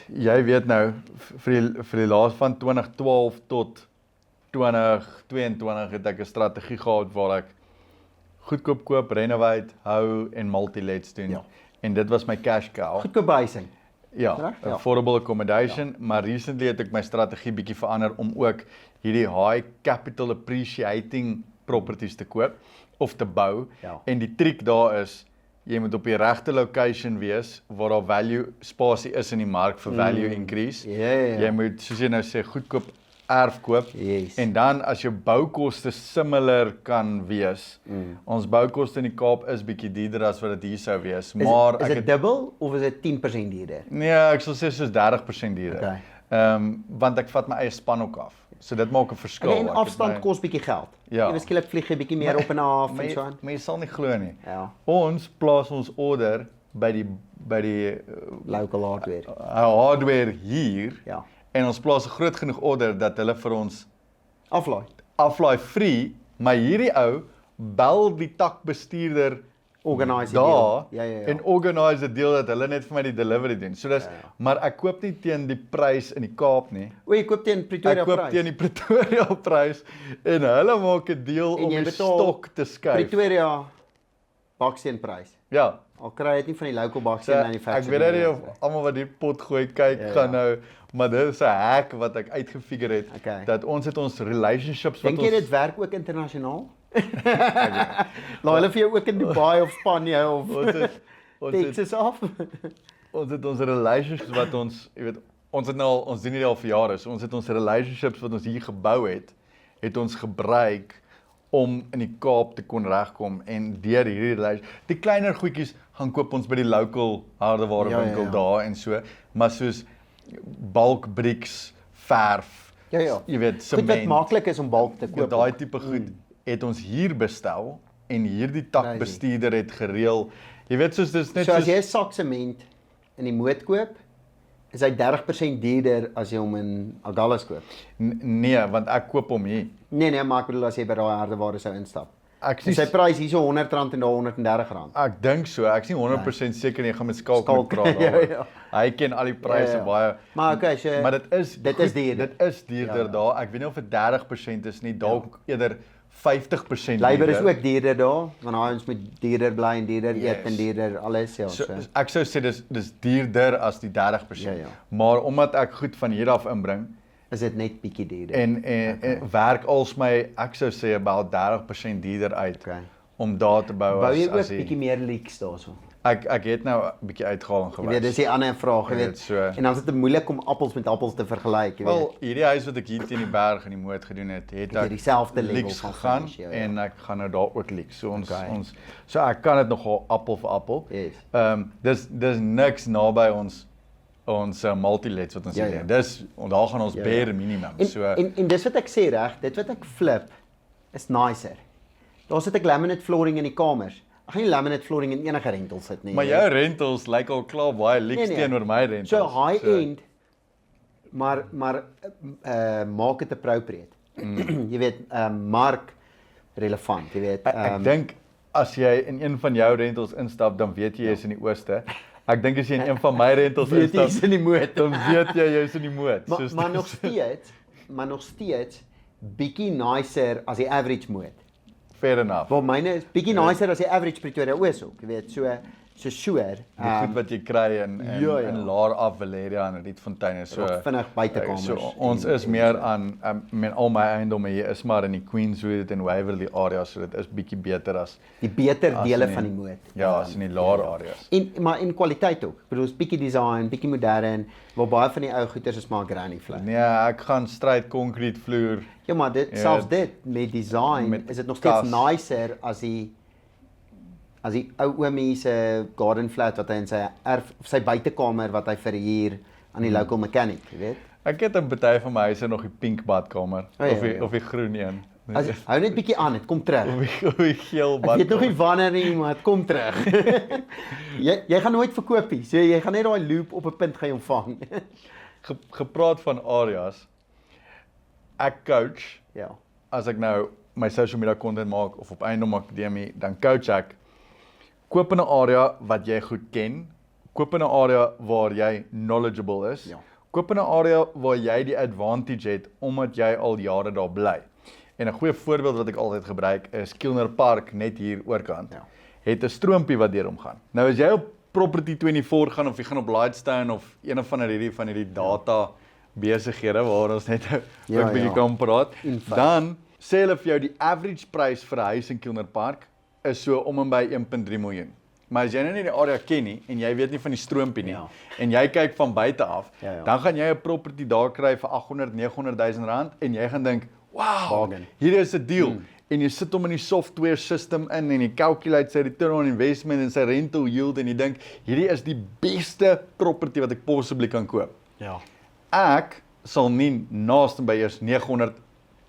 jy weet nou vir die laas van 2012 tot 2022 het ek 'n strategie gehad waar ek goedkoop koop, renovate, hou en multi-lets doen. Ja. En dit was my cash cow. goedkoop huising. Ja, affordable accommodation, maar recently het ek my strategie bietjie verander om ook hierdie high capital appreciating properties te koop of te bou. Ja. En die triek daar is, jy moet op die regte location wees waar daar value spasie is in die mark vir value increase. Ja. Jy moet, soos jy nou sê, goedkoop erf koop. Yes. En dan as jou boukoste similar kan wees. Ons boukoste in die Kaap is bietjie duurder as wat dit hier sou wees, maar Is dit dubbel of is dit 10% duurder? Nee, ek sal sê soos 30% duurder. Okay. Want ek vat my eie span ook af. So dit maak 'n verskil. En afstand kos bietjie geld. Ja. Jy skielik vlieg jy bietjie meer op en af en so aan. Maar jy sal nie glo nie. Ja. Ons plaas ons order by die Local hardware. hardware hier. Ja. En ons plaas 'n groot genoeg order dat hulle vir ons Aflaai. aflaai free, maar hierdie ou bel die takbestuurder Organise daar die deel. Ja. en organise 'n deel dat hulle net vir my die delivery doen. So dis maar ek koop nie teen die prys in die Kaap nie. O, jy koop teen Pretoria Ek koop prys. teen die Pretoria prys en hulle maak 'n deal om jy die betaal stok te skuif. Pretoria baksteen prys. Ja. Al kry jy dit nie van die local So, baksteen ek manufacturer. weet nie of almal wat die pot gooi kyk gaan nou, maar dit is 'n hack wat ek uitgefigure het Okay. dat ons het ons relationships wat Dink jy ons dit werk ook internasionaal? Laat hulle vir jou ook in Dubai of Spanje of ons het Texas af? ons het ons relationships wat ons, jy weet, ons het nou al, ons doen dit al vir jare, so ons het ons relationships wat ons hier gebou het ons gebruik om in die Kaap te kon regkom en deur hierdie die kleiner goedjies gaan koop ons by die local hardeware winkel daar en so, maar soos bulk bricks, verf, Ja. jy weet, Goed wat sement, maklik is om bulk te koop. daai tipe goed het ons hier bestel en hierdie takbestuurder het gereël. Jy weet soos dis net So as jy 'n sak sement in die moot koop, is hy 30% duurder as jy hom in Agulhas koop. Nee, want ek koop hom hier. Nee, maar ek bedoel as jy by daai hardeware sou instap. Ek En sy prys hierso R100 en daar R130. Ek dink so, ek's nie 100% seker nie, ek gaan met Skalk moet praat Ja, daaroor. ja. Hy ken al die pryse Ja. baie. Maar okay, so Maar dit is duurder. Dit is duurder daar. Ek weet nie of dit 30% is nie, dalk eerder 50% Labour is duurder. ook duurder daar, want ons moet duurder bly en duurder eet en duurder alles ja. So, ek sou sê dis duurder as die 30%. Ja. Maar omdat ek goed van hier af inbring is dit net bietjie duurder. en werk als my, ek sou sê about 30% duurder uit Okay. om daar te bou Bou jy ook as bietjie meer leaks daarso? ek het nou 'n bietjie uitgehaal en Jy gewys. weet, dis die ander vraag, jy Jy weet, weet. so. En dan is dit moeilik om appels met appels te vergelyk, jy weet. Wel, hierdie huis wat ek hier teen die berg in die moot gedoen het jy ek dieselfde level leaks van gegaan finish, ja. en ek gaan nou daar ook leaks. So Okay. so ek kan dit nogal appel vir appel. Yes. Dis niks naby ons multilets wat ons Ja, hier ja. doen. Dis daar gaan ons Ja, ja. bare minimum. So En dis wat ek sê reg, dit wat ek flip is nicer. Daar sit ek laminate flooring in die kamers. Ek gaan nie laminate flooring in enige rental sit nie. maar jou rentals lyk al klaar baie leaks Nee. teenoor my rentals. So high end, maar maak dit appropriate. Jy weet, mark relevant, jy weet. Ek dink as jy in een van jou rentals instap, dan weet jy jy's in die ooste. Ek dink as jy in een van my rentals weet jy instap, is in die moot. dan weet jy jy's in die moot. Maar nog steeds bietjie nicer as die average moot. Fair enough. Waar myne is bietjie nicer as die average Pretoria Oos ook, jy weet, so sure. Die goed wat jy kry in Laar af Valeria en Rietfontein is so vinnig buitekamers. So ons is meer aan met al my eiendomme hier is maar in die Queenswood en Waverley area, so dit is bietjie beter as die beter dele in die- van die moot. ja, as in die Laar areas. Maar in kwaliteit ook. Ek bedoel, is bietjie design, bietjie modern, waar baie van die ou goeders is maar granny flat. Nee, ek gaan straight concrete vloer. Ja, maar selfs dit met design Met is dit nog steeds kas. nicer as die ou oomie se garden flat wat hy in sy sy buitekamer wat hy verhuur aan die local mechanic, jy weet. Ek het in party van my huise nog die pink badkamer Oh, ja, of die groen een. Hou net bietjie aan, dit kom terug. Op die geel Ek weet nog nie wanneer nie, maar dit kom terug. jy gaan nooit verkoop nie. So jy gaan net daai loop op 'n punt gaan ontvang. Gepraat van areas. Ek coach, Ja. as ek nou my social media content maak of op Eiendom Akademie, dan coach ek. Koop in 'n area wat jy goed ken. Koop in 'n area waar jy knowledgeable is. Ja. Koop in 'n area waar jy die advantage het omdat jy al jare daar bly. En 'n goeie voorbeeld wat ek altyd gebruik is Kilner Park net hier oorkant. Ja. Het 'n stroompie wat deur hom gaan. Nou as jy op Property 24 gaan of jy gaan op Lightstone of een van hierdie data besighede waar ons net Ja, ook 'n bietjie ja. kan praat, In fact. dan sê hulle vir jou die average prys vir 'n huis in Kilner Park is so om en by 1.3 miljoen. Maar as jy nou nie die area ken nie en jy weet nie van die stroompie nie Ja. en jy kyk van buite af, Ja. dan gaan jy 'n property daar kry vir 800-900 000 rand en jy gaan dink, "Wow, Bargain. hier is 'n deal." En jy sit hom in die software system in en jy calculate sy return on investment en sy rental yield en jy dink, hierdie is die beste property wat ek possibly kan koop. Ja. Ek sal nie naaste by eers 900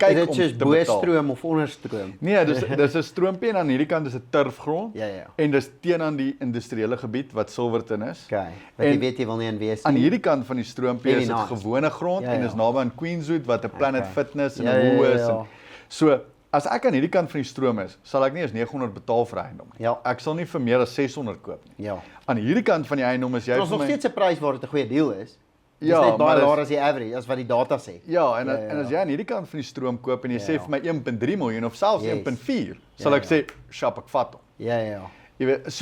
Is kyk dit om soos te betaal. bo-stroom of onderstroom? Nee, dis 'n stroompie en aan hierdie kant is 'n turfgrond. Ja, ja. En dis teen aan die industriële gebied wat Silverton is. Okay. Wat En jy weet jy wil nie in wees Aan nie. hierdie kant van die stroompie Very is dit nice. gewone grond Ja, en ja. dis naby aan Queenswood wat 'n Planet Okay. Fitness en Ja, 'n ja, Woolworths ja, ja. en so as ek aan hierdie kant van die stroom is, sal ek nie eens 900 betaal vir eiendom nie. Ja. Ek sal nie vir meer as 600 koop nie. Ja. Aan hierdie kant van die eiendom is jy Dit is vir nog my steeds 'n prys waar dit 'n goeie deal is. Dis Ja, net baie maar dis- laer as die average, as wat die data sê. Ja, en Ja, ja, en as ja. jy aan hierdie kant van die stroom koop en jy Ja, sê ja. vir my 1.3 miljoen of selfs Yes. 1.4, sal Ja, ek sê, "Sjap, ek vat hom." Ja, ja. Jy weet,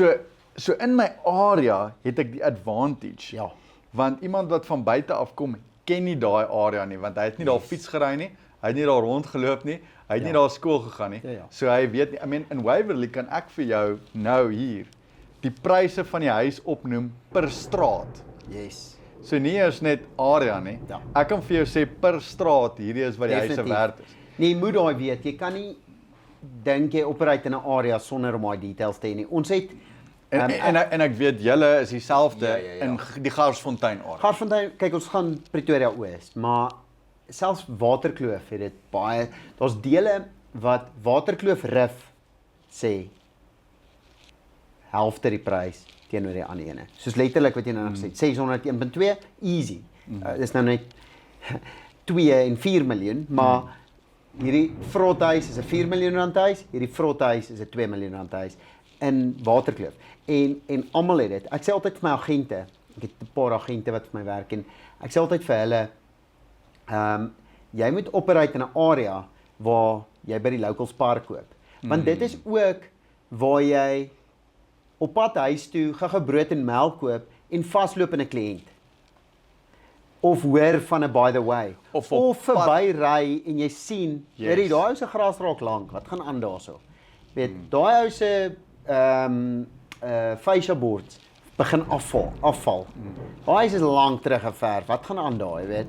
so in my area het ek die advantage. Ja. Want iemand wat van buite af kom, ken nie daai area nie, want hy het nie daar fiets gery nie, hy het nie daar rondgeloop nie, hy het nie daar skool gegaan nie. Ja, ja. So hy weet nie, I mean in Waverley kan ek vir jou nou hier die pryse van die huis opnoem per straat. Yes. So nie eers net area nie. Ja. Ek kan vir jou sê per straat hierdie is wat die huise Definitief. werd is. Nee, jy moet daai weet. Jy kan nie dink jy operate in 'n area sonder om daai details te hê nie. Ons het En ek weet julle is dieselfde Ja, ja, ja. in die Garsfontein area. Garsfontein, kyk ons gaan Pretoria Oos, maar selfs Waterkloof het dit baie. Daar's dele wat Waterkloof Rif sê helfte die prys teenoor die ander ene. Soos letterlik wat jy nou gesê het, 600 1.2 easy. Dis nou net 2 en 4 miljoen, maar hierdie vrothuis is 'n 4 miljoen rand huis, hierdie vrothuis is 'n 2 miljoen rand huis in Waterkloof. En almal het dit. Ek sê altyd vir my agente, ek het 'n paar agente wat vir my werk en ek sê altyd vir hulle jy moet operate in 'n area waar jy by die locals park koop. Want dit is ook waar jy op pad huis toe gou-gou brood en melk koop en vasloop in 'n kliënt. Of hoor van 'n by the way. Of op Of verby ry en jy sien, Yes. hierdie daai ou se gras raak lank. Wat gaan aan daarso? Weet, daai ou se fascia boards begin afval. Daai is lank teruggeverf. Wat gaan aan daai, weet?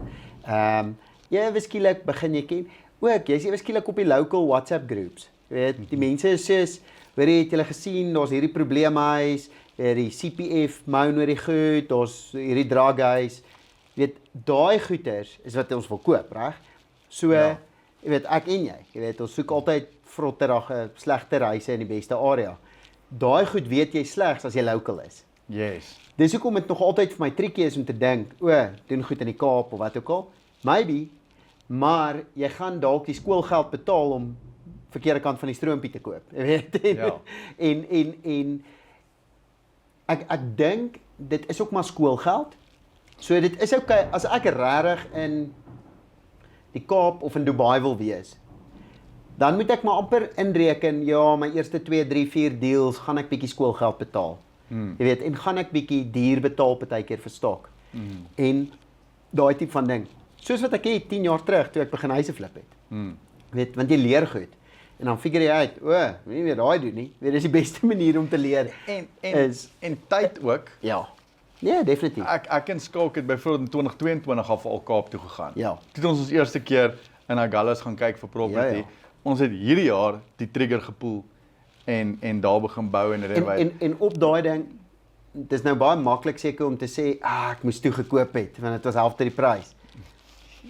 Jy skielik begin jy ken. Ook, jy's ewe skielik op die local WhatsApp groups. Weet, die mense is soos, weet jy, het julle gesien, daar's hierdie probleemhuis, die CPF moan oor die goed, daar's hierdie drughuis. Jy weet, daai goeders is wat ons wil koop, reg? So, Ja. jy weet, ek en jy weet, ons soek altyd vrotterige, slegte huise in die beste area. Daai goed weet jy slegs as jy local is. Yes. Dis hoekom dit nog altyd vir my triekie is om te dink, doen goed in die Kaap of wat ook al. Maybe, maar jy gaan dalk die skoolgeld betaal om verkeerde kant van die stroompie te koop. Jy weet. Ja. En ek dink dit is ook maar skoolgeld. So dit is okay as ek regtig in die Kaap of in Dubai wil wees. Dan moet ek maar amper inreken, ja, my eerste 2, 3, 4 deals gaan ek bietjie skoolgeld betaal. Jy weet, en gaan ek bietjie duur betaal partykeer vir stok. En daai tipe van ding. Soos wat ek het 10 jaar terug toe ek begin huise flip het. Jy weet, want jy leer goed. En dan figure jy uit, nie weer daai doen nie. Weet, dis die beste manier om te leer. En tyd ook. Ja. Ja, definitief. Ek en Skalk het byvoorbeeld in 2022 al Kaap toe gegaan. Ja. Toe het ons eerste keer in Agulhas gaan kyk vir property. Ja, ja. Ons het hierdie jaar die trigger gepoel en daar begin bou en rewy. En op daai ding, dis nou baie maklik seker om te sê, ek moes toe gekoop het want dit was halfte die prys.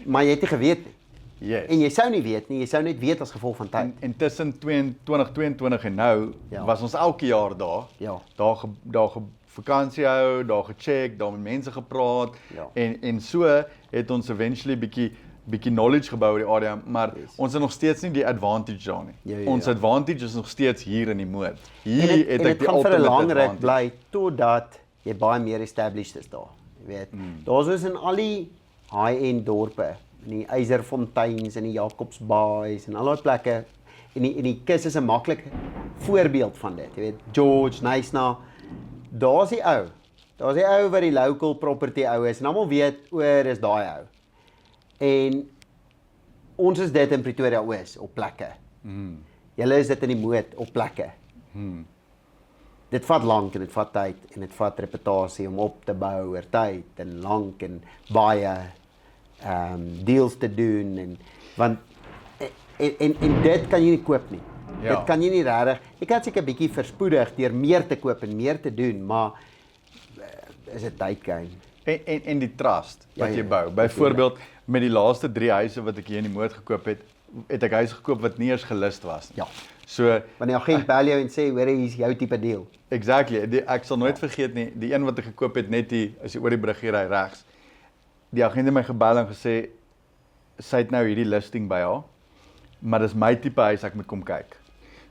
Maar jy het nie geweet nie. Yes. En jy sou nie weet nie, jy sou net weet as gevolg van tyd. En tussen 2022 en nou Ja. was ons elke jaar daar. Ja. Daar vakansie hou, daar gecheck, daar met mense gepraat Ja. en so het ons eventually bietjie knowledge gebou oor die area, maar ons het nog steeds nie die advantage daar nie. Ja. Ons advantage is nog steeds hier in die moed. Hier En het dit ek die gaan vir 'n ultimate lang ruk advantage. bly totdat jy baie meer established is daar. Jy weet, daar's ons in al die high-end dorpe, in die Eiserfonteins en die Jacobsbaais en al daai plekke. En die kus is 'n maklike voorbeeld van dit. Jy weet, George, Knysna, daar's die ou. Daar's die ou wat die local property ou is en almal weet oor is daai ou. En ons is dit in Pretoria Oos op plekke. Julle is dit in die Moed op plekke. Dit vat lank en dit vat tyd en dit vat reputasie om op te bou oor tyd en lank en baie deals te doen en want en dit kan jy nie koop nie. Ja. Dit kan jy nie regtig. Jy kan seker 'n bietjie verspoedig deur meer te koop en meer te doen, maar is 'n tydgame. En die trust wat Ja, jy ja, bou. Byvoorbeeld met die laaste 3 huise wat ek hier in die Moed gekoop het ek huise gekoop wat nie eers gelist was nie. Ja. So Want die agent bel jou en sê, "Hoor, hier's jou tipe deal." exactly, ek sal nooit vergeet nie, die een wat ek gekoop het net hier as jy oor die brug hier ry regs. Die agent het my gebel en gesê sy het nou hierdie listing by haar, maar dis my tipe huis ek moet kom kyk.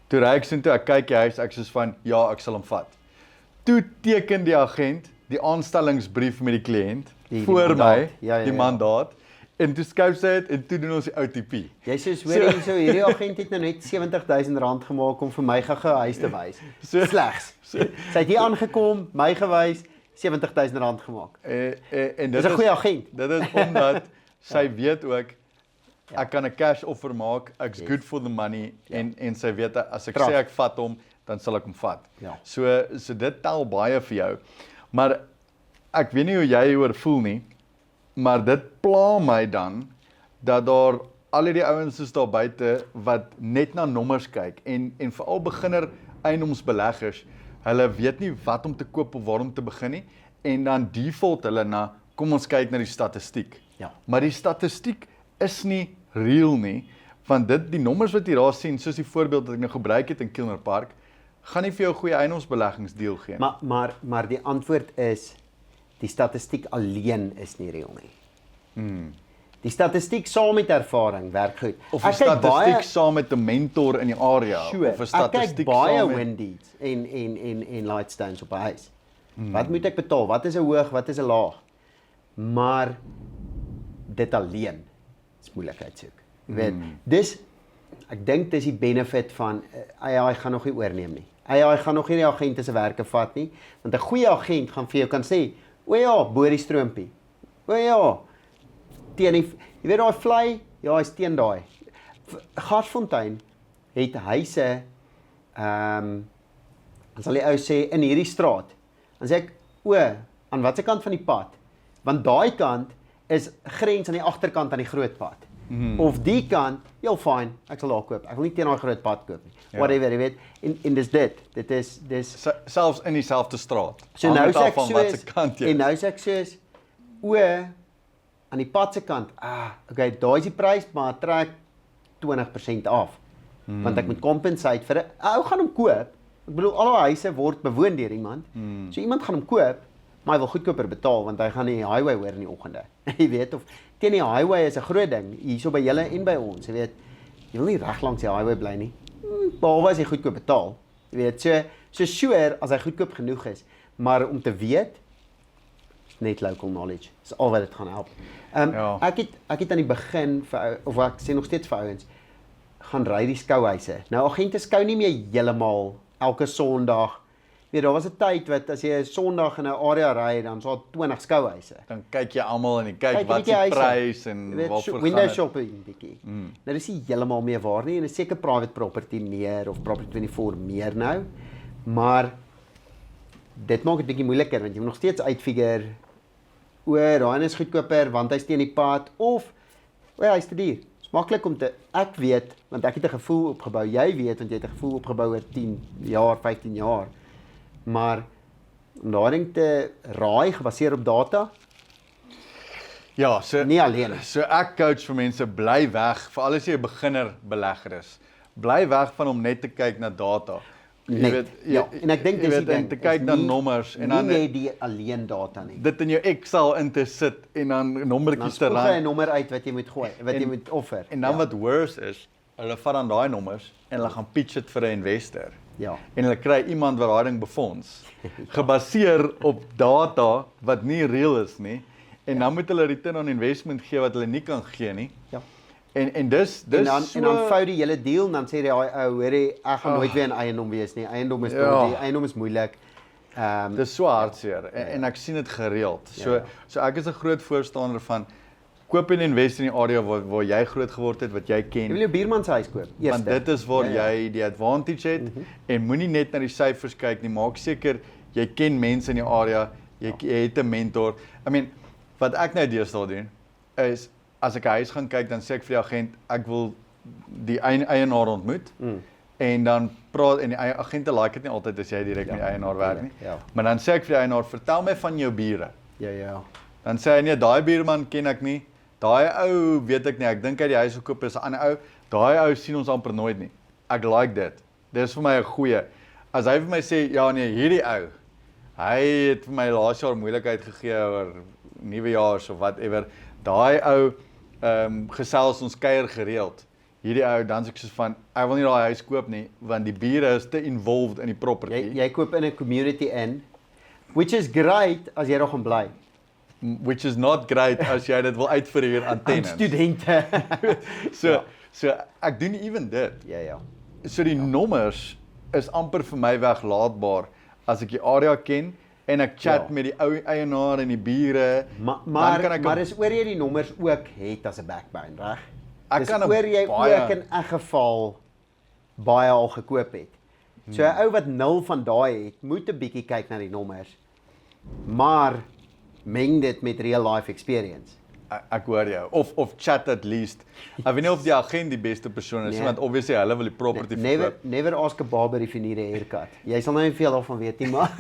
Toe ry ek soontoe, ek kyk die huis, ek soos van ja, ek sal hom vat. Toe teken die agent die aanstellingsbrief met die kliënt Die voor mandaat. my, Ja, ja, die ja. mandaat. En toe skryf sy dit en toe doen ons die OTP. Jy sê, "Hoor, hierdie agent het nou net R70,000 gemaak om vir my gou-gou 'n huis te wys." Slegs. Sy het hier aangekom, my gewys, R70,000 gemaak. En Dis 'n goeie agent. Dit is omdat sy weet ook ek kan 'n cash offer maak, ek's good for the money en sy weet as ek Trust. sê ek vat hom, dan sal ek hom vat. Ja. So dit tel baie vir jou. Maar ek weet nie hoe jy hieroor voel nie, maar dit pla my dan dat daar al die ouens is daar buite wat net na nommers kyk en veral beginner eiendomsbeleggers, hulle weet nie wat om te koop of waar om te begin nie en dan default hulle na kom ons kyk na die statistiek. Ja. Maar die statistiek is nie real nie, want die nommers wat jy daar sien, soos die voorbeeld wat ek nou gebruik het in Kilner Park, gaan nie vir jou 'n goeie eiendomsbeleggingsdeal gee. Maar die antwoord is die statistiek alleen is nie reël nie. Die statistiek saam met ervaring werk goed. Of 'n statistiek saam met 'n mentor in die area of 'n Ek kyk statistiek baie saam met Windeeds en Lightstones op 'n huis. Wat moet ek betaal? Wat is 'n hoog, wat is 'n laag? Maar dit alleen is moeilikheid soek. Jy weet, dis ek dink dis die benefit van AI gaan nog nie oorneem nie. AI gaan nog nie die agente se werke vat nie, want 'n goeie agent gaan vir jou kan sê, "O ja, Borie stroompie. O ja, teen die jy weet daai vlei, ja, hy's teen daai." Garsfontein het huise dan sal die ou sê in hierdie straat. Dan sê ek, "O, aan watter kant van die pad?" Want daai kant is grens aan die agterkant aan die groot pad. Of die kant, heel fyn, ek sal daar koop. Ek wil nie teen daai groot pad koop nie. Ja. Whatever, jy weet. En dis dit. Dit is selfs in dieselfde straat. so nou Hang sê af ek van watter kant jy. en nou sê ek soos o aan die pad se kant. Okay, daai is die prys, maar trek 20% af. Want ek moet compensate vir 'n ou gaan hom koop. Ek bedoel al daai huise word bewoon deur iemand. So iemand gaan hom koop, maar hy wil goedkoper betaal want hy gaan nie die highway hoor in die oggende. Jy weet of teen die highway is 'n groot ding hierso by julle en by ons, jy weet. Jy wil nie reg langs die highway bly nie. Behalwe as jy goedkoop betaal. Jy weet, so sure as hy goedkoop genoeg is, maar om te weet net local knowledge. Dis al wat dit gaan help. Ja. Ek het aan die begin vir of ek sê nog steeds vir ouens gaan ry die skouhuise. Nou agente skou nie meer heeltemal elke Sondag. Weet daar was 'n tyd wat as jy 'n Sondag in 'n area ry dan so 20 skouhuise. Dan kyk jy almal en jy kyk Kyk wat bietjie die huise. prys en Jy weet, waarvoor window gaan dit. shopping bietjie. Nou dis nie heeltemal meer waar nie en is seker private property meer of property 24 meer nou. Maar dit maak dit bietjie moeiliker want jy moet nog steeds uitfigure daai is goedkoper want hy's teen die pad of hy's te duur. Dis maklik om te ek weet want ek het 'n gevoel opgebou. Jy weet want jy het 'n gevoel opgebou oor 10 jaar, 15 jaar. Maar om daai ding te raai gebaseer op data. Ja, Nie alleen nie. So ek coach vir mense, bly weg, veral as jy 'n beginner belegger is. Bly weg van om net te kyk na data. Net, ja. En ek dink jy dis weet, die en ding, te kyk is na nie- nommers en dan nie net die alleen data nie. dit in jou Excel in te sit en dan Dan nommertjies te spoeg jy 'n ran. nommer uit wat jy moet gooi, wat jy En- moet offer. En dan ja. wat worse is, hulle vat dan daai nommers en hulle gaan pitch dit vir 'n investor. Ja. En hulle kry iemand wat daai ding befonds, gebaseer op data wat nie real is nie. En dan moet hulle return on investment gee wat hulle nie kan gee nie. Ja. En dis En dan vou die hele deal en dan sê die ou, hoorie, ek gaan nooit weer 'n eiendom wees nie. Eiendom is Ja. dodgy, eiendom is moeilik. Dis so hartseer en ek sien dit gereeld. So ek is 'n groot voorstander van koop en invest in die area waar jy groot geword het, wat jy Jy ken. wil jou buurman se huis koop. Eerste. Want dit is waar Ja. jy die advantage het en moenie net na die syfers kyk nie. Maak seker jy ken mense in die area, jy het 'n mentor. I mean, wat ek nou deesdae doen is as ek 'n huis gaan kyk, dan sê ek vir die agent ek wil die eienaar ontmoet. En dan praat en die agente like dit nie altyd as jy direk met die eienaar werk nie. Ja. Maar dan sê ek vir die eienaar, vertel my van jou bure. Ja. Dan sê hy nee, daai buurman ken ek nie. Daai ou weet ek nie. Ek dink hy die huis gekoop is 'n ander ou. Daai ou sien ons amper nooit nie. Ek like dit. Dis vir my 'n goeie. As hy vir my sê ja nee, hierdie ou. Hy het vir my laas jaar moeilikheid gegee oor nuwejaars of whatever. Daai ou gesels ons kuier gereeld. Hierdie ou dan sê ek soos van ek wil nie daai huis koop nie want die bure is te involved in die property. Jy koop in 'n community in, which is great as jy daar gaan bly. Which is not great as jy dit wil uitverhuur aan Aan tenants. studente. So ek doen even dit. Ja. So die nommers is amper vir my weglaatbaar as ek die area ken en ek chat Ja. met die ou eienaar en die bure. Maar is oor jy die nommers ook het as 'n backbone, reg? Ek Dis kan oor jy baie- ook in 'n geval baie al gekoop het. So 'n ou wat 0 van daai het, moet 'n bietjie kyk na die nommers. Maar meng dit met real life experience. Ek hoor jou. Of chat at least. Ek weet nie of die agent die beste persoon is, Nee. want obviously hulle wil die property verkoop. Never ask a barber if you need a haircut. Jy sal nou nie veel daarvan weet nie, maar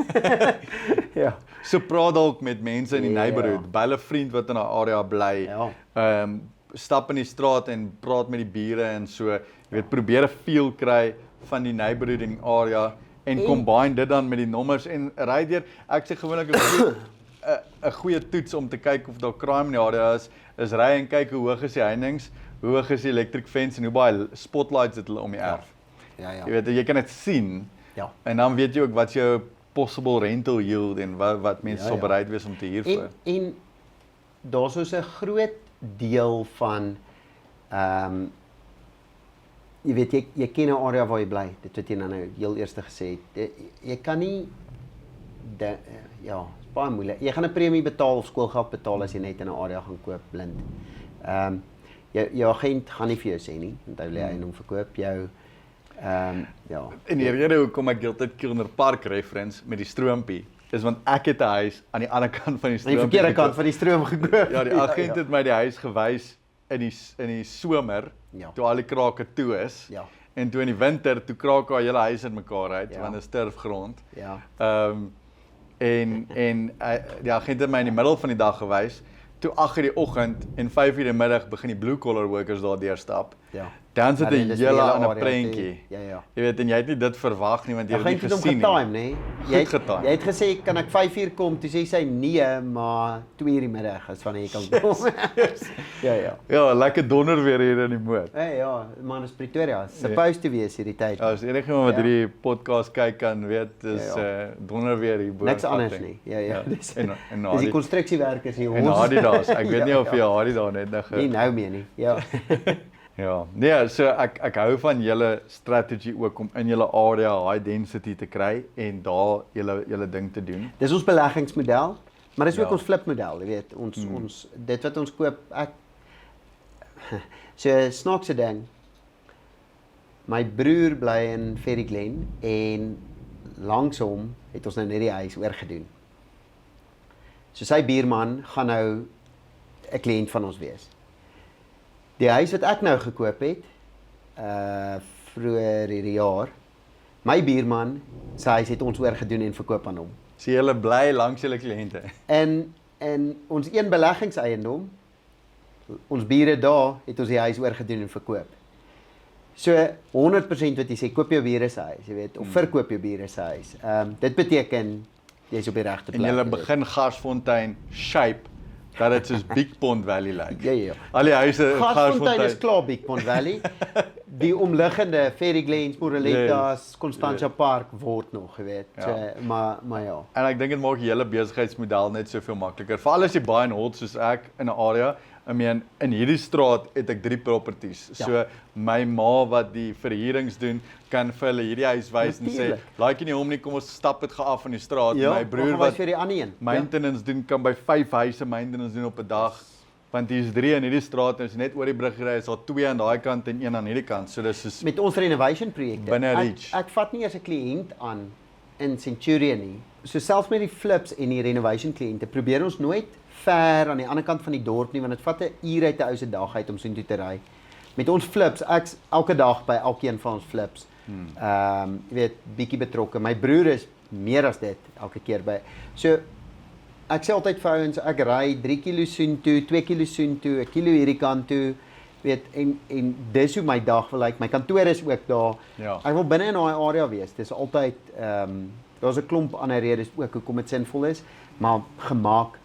ja. So praat dalk met mense in die Ja. neighborhood, by 'n vriend wat in daai area bly. Ja. Stap in die straat en praat met die bure en so, jy weet, probeer 'n feel kry van die neighborhood in die area en combine dit dan met die nommers en ry deur. Ek sê gewoonlik 'n goeie toets om te kyk of daar crime in die area is ry en kyk hoe hoog is die heininge, hoe hoog is die electric fence en hoe baie spotlights het hulle om die erf. Ja. Jy weet, jy kan dit sien. Ja. En dan weet jy ook wat jou possible rental yield en wat mense Ja, sal ja. bereid wees om te huur vir. En daar's so 'n groot deel van jy weet jy ken 'n area waar jy bly. Dit wat jy nou heel eerste gesê het. Jy kan nie baie moeilik. Jy gaan 'n premie betaal of skoolgeld betaal as jy net in 'n area gaan koop blind. Jou agent gaan nie vir jou sê nie, want hy wil hy hom verkoop jou ja. En die rede hoekom ek heeltyd Kilner Park reference met die stroompie is want ek het 'n huis aan die ander kant van die Aan die stroompie. verkeerde kant van die stroom gekoop. Ja, die agent het my die huis gewys in die somer Ja. toe al die krake toe is. Ja. En toe in die winter toe kraak al hele huis in mekaar uit Ja. want dit is turfgrond. Ja. En die agent het my in die middel van die dag gewys. Toe 8:00 die oggend en 5:00 die middag begin die blue collar workers daar deurstap. Ja. Dan sit Maar 'n dis die hele hele ander area, prentjie. Ja. Jy weet en jy het nie dit verwag nie want jy het dit Agent nie het hom gesien getime, nie. nê? Goed getime. Jy het gesê kan ek 5:00 kom, toe sê sy nee, maar 2:00 die middag is wanneer jy kan kom. Ja. Ja, lekker donder weer hier in die moed. Ja, man, is Pretoria. Supposed to wees hierdie tyd. As enigiemand wat Ja. hierdie podcast kyk kan weet is Ja. donder weer hier bo. Niks anders nie. Ja. Dis en Dis die konstruksiewerkers hier en Adidas. Ek weet nie of jy Adidas net nog nie nou meer nie. Ja. Ja. Nee, so ek hou van julle strategy ook om in julle area high density te kry en daar julle ding te doen. Dis ons beleggingsmodel, maar dis ook Ja. ons flipmodel, jy weet, ons dit wat ons koop, so snaakse ding. My broer bly in Ferry Glen en langsom het ons nou net die huis oorgedoen. So sy buurman gaan nou 'n kliënt van ons wees. Die huis wat ek nou gekoop het, vroeër hierdie jaar, my buurman, sy huis het ons oorgedoen en verkoop aan hom. So julle bly langs julle kliënte. En ons een beleggingseiendom ons bure daar het ons die huis oorgedoen en verkoop. So 100% wat jy sê, koop jou bure se huis, jy weet, of verkoop jou bure se huis. Dit beteken jy's op die regte plek. En jy begin Garsfontein shape dat dit soos Big Pond Valley lyk. Ja. Al die huise Garsfontein is klaar Big Pond Valley. Die omliggende Fairy Glens, Moraletas, Constantia Park word nog, jy weet. So, maar ja. En ek dink dit maak die hele besigheidsmodel net soveel makliker. Veral as jy baie en hot soos ek in 'n area. I mean, in hierdie straat het ek 3 properties. So my ma wat die verhuurings doen, kan vir hulle hierdie huis wys en sê, like nie hom nie, kom ons stap dit af van die straat. My broer wat vir die ander een. maintenance doen, kan by 5 huise maintenance doen op 'n dag. Want hier is 3 in hierdie straat en as jy net oor die brug ry, is daar 2 aan daai kant en 1 aan hierdie kant. So dis is met ons renovation projekte. Binne reach. Ek vat nie eers 'n kliënt aan in Centurion nie. So selfs met die flips en die renovation kliënte probeer ons nooit ver aan die ander kant van die dorp nie, want dit vat 'n uur uit 'n ou se dag uit om so intoe te ry. Met ons flips, ek's elke dag by elkeen van ons flips. Jy weet, bietjie betrokke. My broer is meer as dit elke keer by. So ek sê altyd vir ouens, ek ry 3 kilo soontoe, 2 kilo soontoe, 'n kilo hierdie kant toe. Weet en dis hoe my dag wil lyk. My kantoor is ook daar. Ja. Ek wil binne in daai area wees. Dis altyd daar's 'n klomp ander redes ook hoekom dit sinvol is, maar gemaak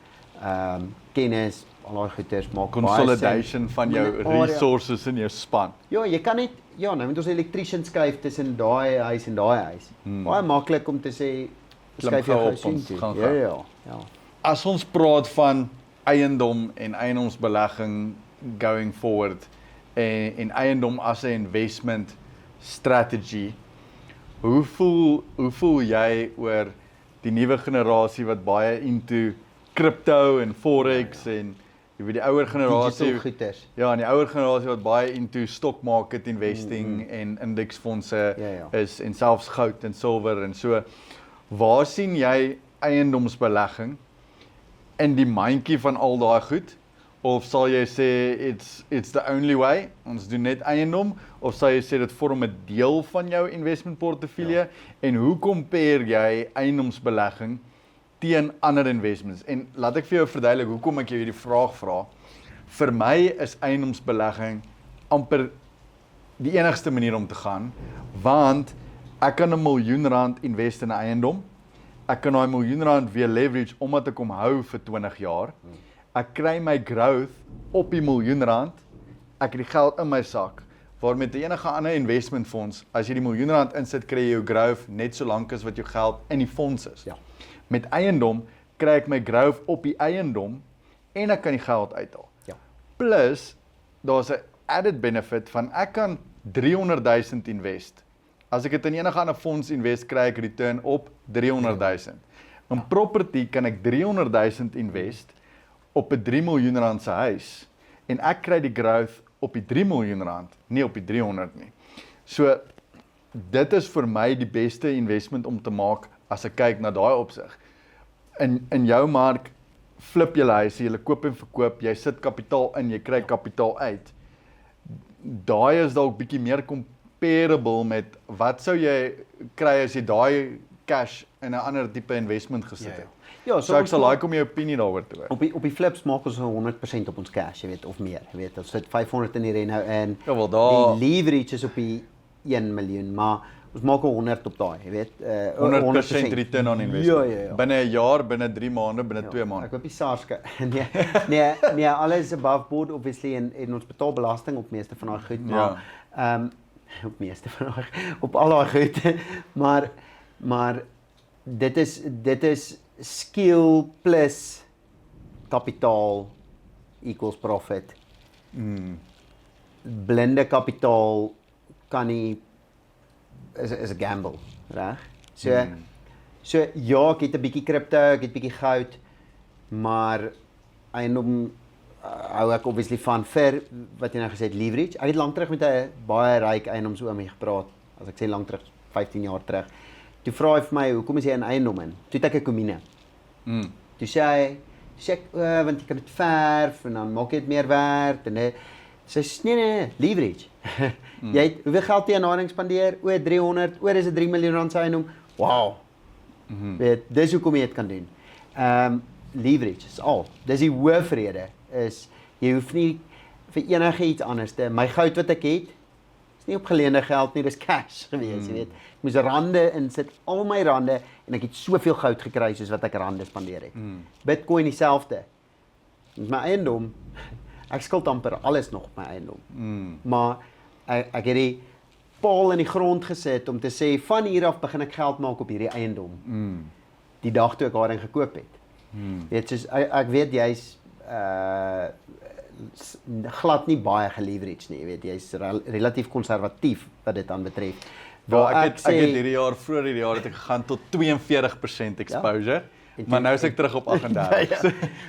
kennis, al daai goeders maak consolidation van jou resources in jou span. Ja, jy kan net nou met ons elektriesien skuif tussen daai huis en daai huis. Baie maklik om te sê skuif jy gou sien. Ja. As ons praat van eiendom en eiendomsbelegging going forward en eiendom as 'n investment strategy, hoe voel jy oor die nuwe generasie wat baie into crypto en forex en jy weet die ouer generasie en die ouer generasie wat baie into stock market investing en indeksfondse is en selfs goud en silwer en so. Waar sien jy eiendomsbelegging in die mandjie van al daai goed? Of sal jy sê it's the only way, ons doen net eiendom, of sal jy sê dit vorm 'n deel van jou investment portefeulje en hoe compare jy eiendomsbelegging teen ander investments? En laat ek vir jou verduidelik hoekom ek jou hierdie vraag vra. Vir my is eiendomsbelegging amper die enigste manier om te gaan, want ek kan 'n miljoen rand invest in 'n eiendom. Ek kan daai miljoen rand weer leverage omdat ek hom hou vir 20 jaar. Ek kry my growth op die miljoen rand. Ek het die geld in my sak. Waar met enige ander investmentfonds, as jy die miljoen rand insit, kry jy jou growth net so lank as wat jou geld in die fonds is. Ja. Met eiendom kry ek my growth op die eiendom en ek kan die geld uithaal. Ja. Plus, daar's 'n added benefit van ek kan 300,000 invest. As ek dit in enige ander fonds invest, kry ek return op 300,000. In property kan ek 300,000 invest op 'n 3 miljoen rand se huis en ek kry die growth op die 3 miljoen rand, nie op die 300 nie. So dit is vir my die beste investment om te maak as ek kyk na daai opsig. In jou mark flip jy huise, jy koop en verkoop, jy sit kapitaal in, jy kry kapitaal uit. Daai is dalk bietjie meer comparable met wat sou jy kry as jy daai cash in 'n ander tipe investment gesit het. Ja, so ek sal like om jou opinie daaroor te hoor. Op die flips maak ons 100% op ons cash, jy weet, of meer. Jy weet, ons sit 500 in die reno in. Ja, wel daar die leverage is op die 1 miljoen, maar ons maak 100 op daai, jy weet, 100% return on investment. Ja. Binne 'n jaar, binne 3 maande, binne 2 maande. Ek hoop die SARS nee, alles above board obviously en ons betaal belasting op meeste van daai goed, maar op meeste van daai op al daai goed, maar dit is skill plus kapitaal equals profit. Blinde kapitaal kan nie is 'n gamble, reg? So ja, ek het 'n bietjie kripto, ek het 'n bietjie goud, maar eiendom hou ek obviously van vir wat jy nou gesê het leverage. Ek het lank terug met 'n baie ryk eiendomsoomie gepraat, as ek sê lank terug, 15 jaar terug. Toe vra hy vir my, hoekom is jy in eiendom in? Toe het ek 'n komine. Toe sê hy, want jy kan dit verf en dan maak jy dit meer werd en sê nee, leverage. Jy het hoeveel geld jy aan naring spandeer? O, 300, is 'n 3 miljoen rand se eiendom. Wow. Weet, dis hoekom jy dit kan doen. Leverage is al. Dis die hoofrede is jy hoef nie vir enige iets anders. My goud wat ek het, is nie op geleende geld nie, dis cash gewees, jy weet. Ek moes rande insit, al my rande, en ek het soveel goud gekry soos wat ek rande spandeer het. Bitcoin dieselfde. Met my eiendom, ek skuld amper alles nog op my eiendom. Maar ek het die paal in die grond gesit om te sê, van hier af begin ek geld maak op hierdie eiendom. Die dag toe ek daarin gekoop het. Weet, soos, ek weet jy's glad nie baie geleverage nie, weet, jy's relatief konservatief wat dit aan betref. Ek het hierdie jaar, vroeër hierdie jaar het ek gegaan tot 42% exposure, maar nou is ek terug op 38.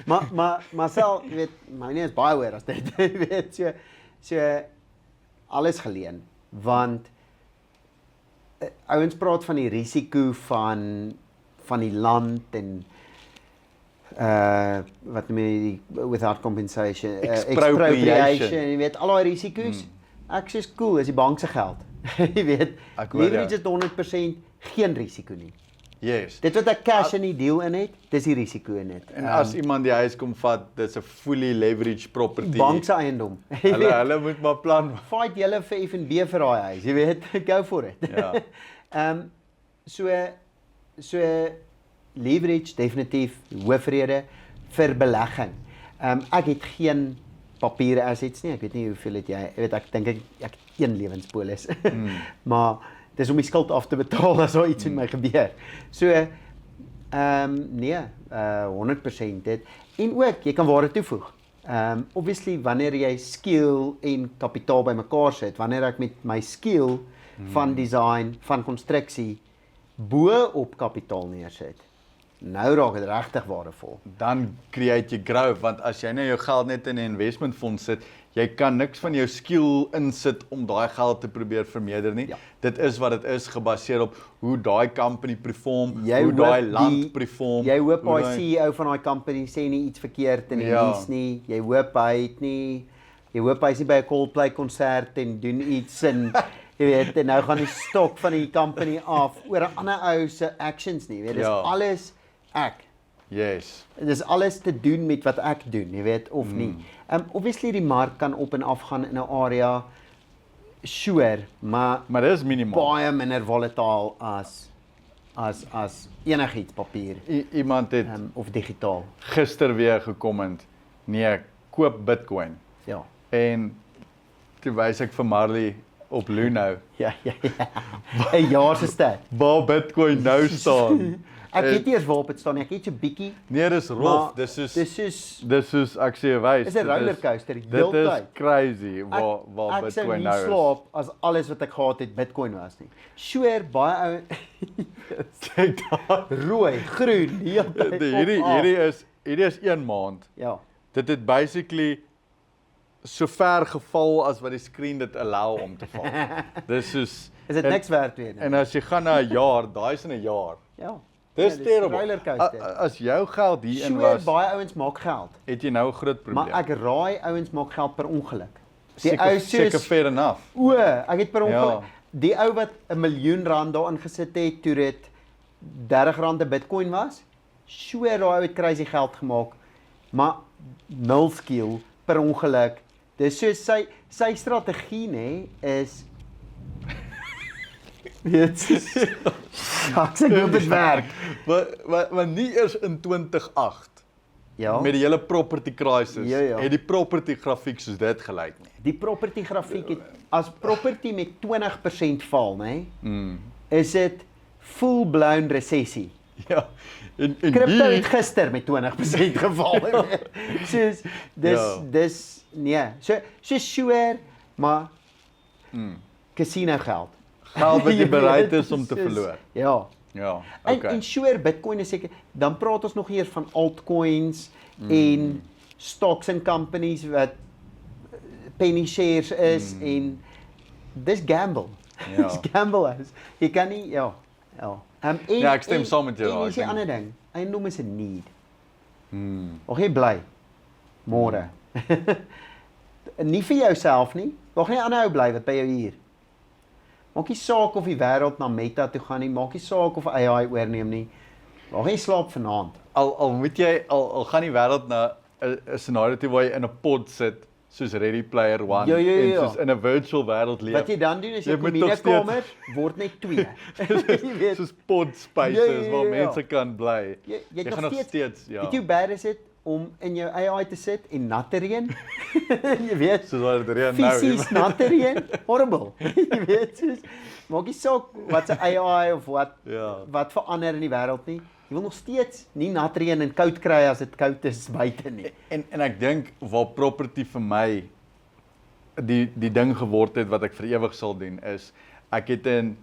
Maar self, jy weet, myne is baie hoër as dit, jy weet, so alles geleen, want ouens praat van die risiko van die land en wat noem jy die without compensation, expropriation, jy weet, al die risiko's. Ek sê cool, is die bank se geld. Jy weet, leverage is 100% geen risiko nie. Yes. Dit wat ek cash in die deal in het, dis die risiko in dit. En as iemand die huis kom vat, dis 'n fully leveraged property. Bank se eiendom. Hulle moet maar plan. Fight julle vir F&B vir daai huis, jy weet, go for it. Ja. So leverage definitief hoofrede vir belegging. Ek het geen papiere assets nie. Ek weet nie hoeveel het jy. Ek weet ek dink ek het 1 lewenspolis. Maar dis om die skuld af te betaal as daar iets met my gebeur. So nee, 100% dit. En ook jy kan waarde toevoeg. Obviously wanneer jy skill en kapitaal bymekaar sit, wanneer ek met my skill van design, van konstruksie bo op kapitaal neersit. Nou raak dit regtig waardevol. Dan create jy growth, want as jy nou jou geld net in 'n investment fonds sit, jy kan niks van jou skill insit om daai geld te probeer vermeerder nie. Ja. Dit is wat dit is, gebaseer op hoe daai company perform, hoe daai land perform. Jy hoop hy CEO van daai company sê nie iets verkeerd in die nuus nie. Jy hoop hy het nie, jy hoop hy's nie by 'n Coldplay konsert en doen iets en jy weet, en nou gaan die stok van die company af oor 'n ander ou se actions nie. Jy weet, dis alles ek. Yes. Dis alles te doen met wat ek doen, jy weet, of nie. Obviously die mark kan op en af gaan in 'n area, sure, maar dis minimaal. Baie minder volatile as enigiets papier. Iemand het of digitaal. Gister weer gekomment, nee, koop Bitcoin. Ja. En toe wys ek vir Marley op Luno. Ja. 'n jaar se stat. Waar Bitcoin nou staan. Ek weet nie eers waarop dit staan nie. Ek het so bietjie. Nee, dis rof. Dis soos ek sê wys. Dis 'n rollercoaster heeltyd. Dit is crazy waar Bitcoin nou is. Ek sou nie slaap as alles wat ek gehad het Bitcoin was nie. Sure, baie ou kyk daar, rooi, groen, hierdie is 1 maand. Ja. Dit het basically so ver geval as wat die screen dit allow om te val. Dis soos is dit niks werd weer nie. En as jy gaan na 'n jaar, daai is in 'n jaar. Ja. Dis terrible. As jou geld hierin was, baie ouens maak geld. Het jy nou 'n groot probleem. Maar ek raai ouens maak geld per ongeluk. Die ou seker fair enough. Ek het per ongeluk. Ja. Die ou wat R1 miljoen daarin gesit het toe dit R30 'n Bitcoin was, daai ou het crazy geld gemaak. Maar nul skill per ongeluk. Dis so sy strategie nê is weet ek sê hoe dit werk. Maar nie eers in 2008 met die hele property crisis het die property grafiek soos dit gelyk nie. Die property grafiek het as property met 20% val, nê? Is dit full blown resessie. Ja. En crypto het gister met 20% geval. Soos dis nee, so sure, maar casino geld wat jy bereid is om te verloor. Ja. Ja, okay. En sure, Bitcoin is seker, dan praat ons nog eers van altcoins en stocks en companies wat penny shares is en dis gamble. Ja. Dis gamble is. Jy kan nie ja, ek stem saam met jou. En dis 'n ander ding. Eiendom is 'n need. Of jy bly môre. Nie vir jouself nie. Waar gaan jy aanhou bly wat by jou hier? Maak nie saak of die wêreld na Meta toe gaan nie, maak nie saak of AI oorneem nie. Waar gaan jy slaap vanaand? Al moet jy al gaan die wêreld na 'n scenario toe waar jy in 'n pod sit, soos Ready Player One Ja, ja, en ja. soos in 'n virtual wêreld leef. Wat jy dan doen is Jy jy moet kom in nog 'n steeds- kamer, word net 2. Jy weet, soos pod spaces Ja, ja, ja, waar ja. mense kan bly. jy gaan nog steeds, ja. Weet jy hoe bad is dit om in jou AI te sit en nat te reën? Jy weet, Soos wat dit reën nou. fisies nat te reën, horrible. Jy weet, soos maak nie saak wat se AI of Ja. wat verander in die wêreld nie. Jy wil nog steeds nie nat reën en koud kry as dit koud is buite nie. En ek dink waar property vir my die ding geword het wat ek vir ewig sal doen is ek het in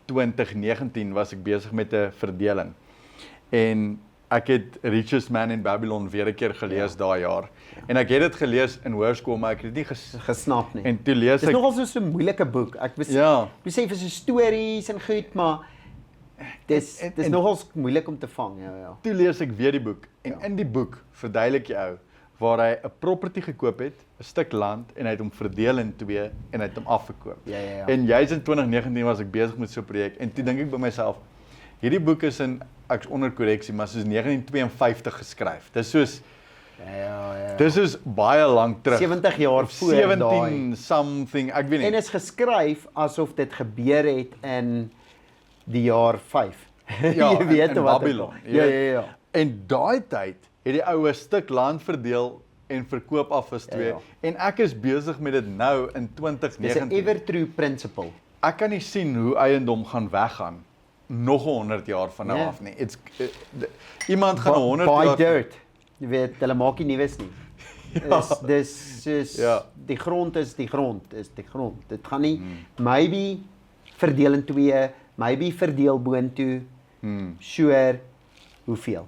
2019 was ek besig met 'n verdeling. En ek het Richest Man in Babylon weer 'n keer gelees daai jaar. En ek het dit gelees in hoërskool, maar ek het dit nie Gesnap nie. en toe lees Dis ek nogal so 'n moeilike boek. Ek Ja. besef is 'n stories en goed, maar dis En- nogal moeilik om te vang, ja. toe lees ek weer die boek en in die boek verduidelik die ou waar hy 'n property gekoop het, 'n stuk land en hy het hom verdeel in 2 en hy het hom afverkoop. Ja. En juis in 2019 was ek besig met so 'n projek en toe dink ek by myself, hierdie boek is in ek's onder korreksie, maar soos 1952 geskryf. Dis soos Ja. dis is baie lank terug. 70 jaar Of voor 17 something, ek weet nie. En is geskryf asof dit gebeur het in die jaar 5. Ja, Jy weet in wat ek Babylon. bedoel. Ja. En daai tyd het die ou 'n stuk land verdeel en verkoop af as 2 Ja. en ek is besig met dit nou in Dis 'n 2019. ever true principle. Ek kan nie sien hoe eiendom gaan weggaan nog 100 jaar van nou Nee. af nie. Iemand gaan 100 Buy jaar dirt. Jy weet, hulle maak nie nuus nie. Dis Ja. die grond is die grond. Dit gaan nie maybe verdeel in 2, maybe verdeel boontoe. Sure hoeveel.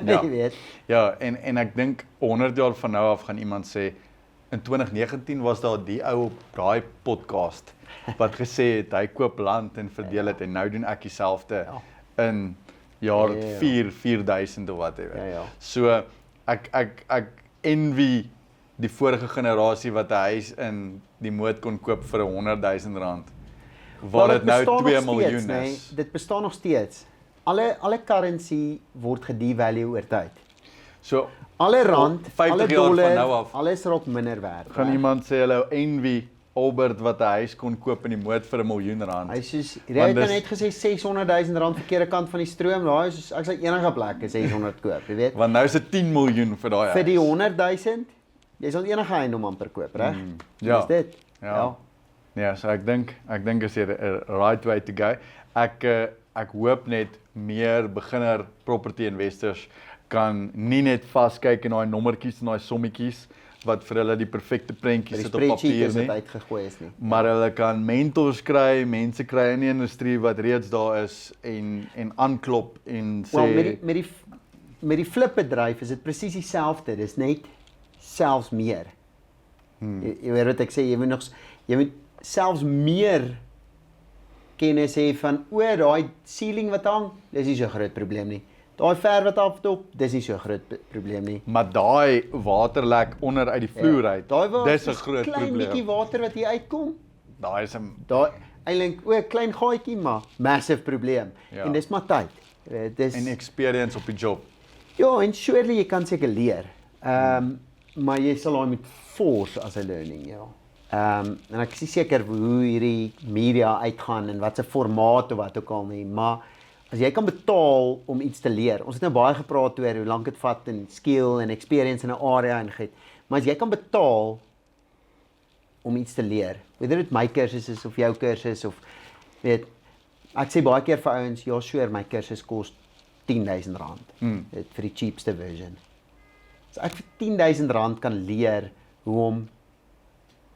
Ja. Jy weet. Ja, en ek dink 100 jaar van nou af gaan iemand sê in 2019 was daar die ou op daai podcast wat gesê het hy koop land en verdeel dit en nou doen ek dieselfde in jaar Ja. 4000 of whatever. Ja. So ek envy die vorige generasie wat 'n huis in die Moot kon koop vir R100,000 waar dit nou 2 miljoen is. Dit bestaan nog steeds. Alle currency word gedevalue oor tyd. So Alle rand, 50 alle jaar van dollar, nou af. alles raak minder werd. gaan iemand sê hulle envy Albert wat 'n huis kon koop in die Moot vir R1 miljoen. Hy sê jy Want het dis- net gesê R600,000 verkeerde kant van die stroom. Daai is ek sal enige plek 600 koop, jy weet. Want nou is dit 10 miljoen vir daai Vir die huis. 100,000, jy sal enige eiendom amper koop, reg? ja. Dis dit. Ja. Ja, so ek dink is die right way to go. Ek hoop net meer beginner property investors kan nie net vaskyk in daai nommertjies en daai sommetjies wat vir hulle die perfekte prentjies Die sit op spreadsheet papier is dit nie. uitgegooi is nie. Maar hulle kan mentors kry, mense kry in die industrie wat reeds daar is en aanklop en sê Wel met die flipbedryf is dit presies dieselfde. Dis net selfs meer. Jy weet wat ek sê, jy moet selfs meer kennis hê van daai ceiling wat hang, dis nie so groot probleem nie. Daai ver wat afdop, dis nie so groot probleem nie. maar daai waterlek onder uit die vloer uit. Daai was Dis 'n dis groot klein bietjie probleem. water wat hier uitkom. Daai is 'n Daai eintlik 'n klein gaatjie maar massive probleem. Ja. En dis maar tyd. Dis en experience op die job. ja, en surely jy kan seker leer. Maar jy sal daai met force as 'n learning, ja. En ek is nie seker hoe hierdie media uitgaan en wat se formaat of wat ook al nie, maar as jy kan betaal om iets te leer. Ons het nou baie gepraat oor hoe lank dit vat en skill en experience in 'n area en goed. Maar as jy kan betaal om iets te leer, whether dit my kursus is of jou kursus of weet ek sê baie keer vir ouens, ja, sure, my kursus kos R10,000. Dit vir die cheapste version. So ek vir R10,000 kan leer hoe om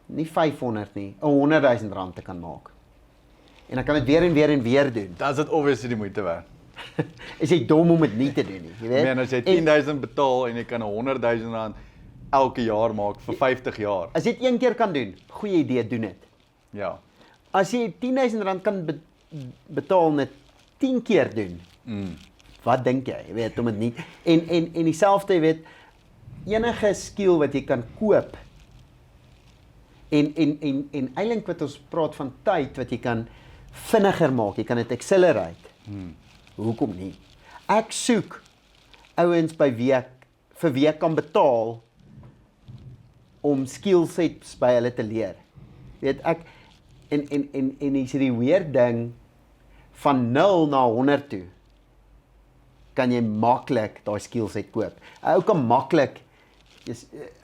nie 500 nie, R100,000 te kan maak. En ek kan dit weer en weer en weer doen. Dan is dit obviously die moeite werd. Is jy dom om dit nie te doen nie, jy Ek weet? meen as jy 10,000 betaal en jy kan R100,000 elke jaar maak vir 50 jaar. As jy dit een keer kan doen, goeie idee, doen dit. Ja. As jy R10,000 kan betaal en dit 10 keer doen. Wat dink jy? Jy weet om dit nie en dieselfde, jy weet, enige skill wat jy kan koop. En eintlik wat ons praat van tyd wat jy kan vinniger maak, jy kan dit accelerate. Hoekom nie? Ek soek ouens by wie ek vir wie ek kan betaal om skillsets by hulle te leer. Weet ek en is die weird ding van 0 na 100 toe kan jy maklik daai skillset koop. Ou kan maklik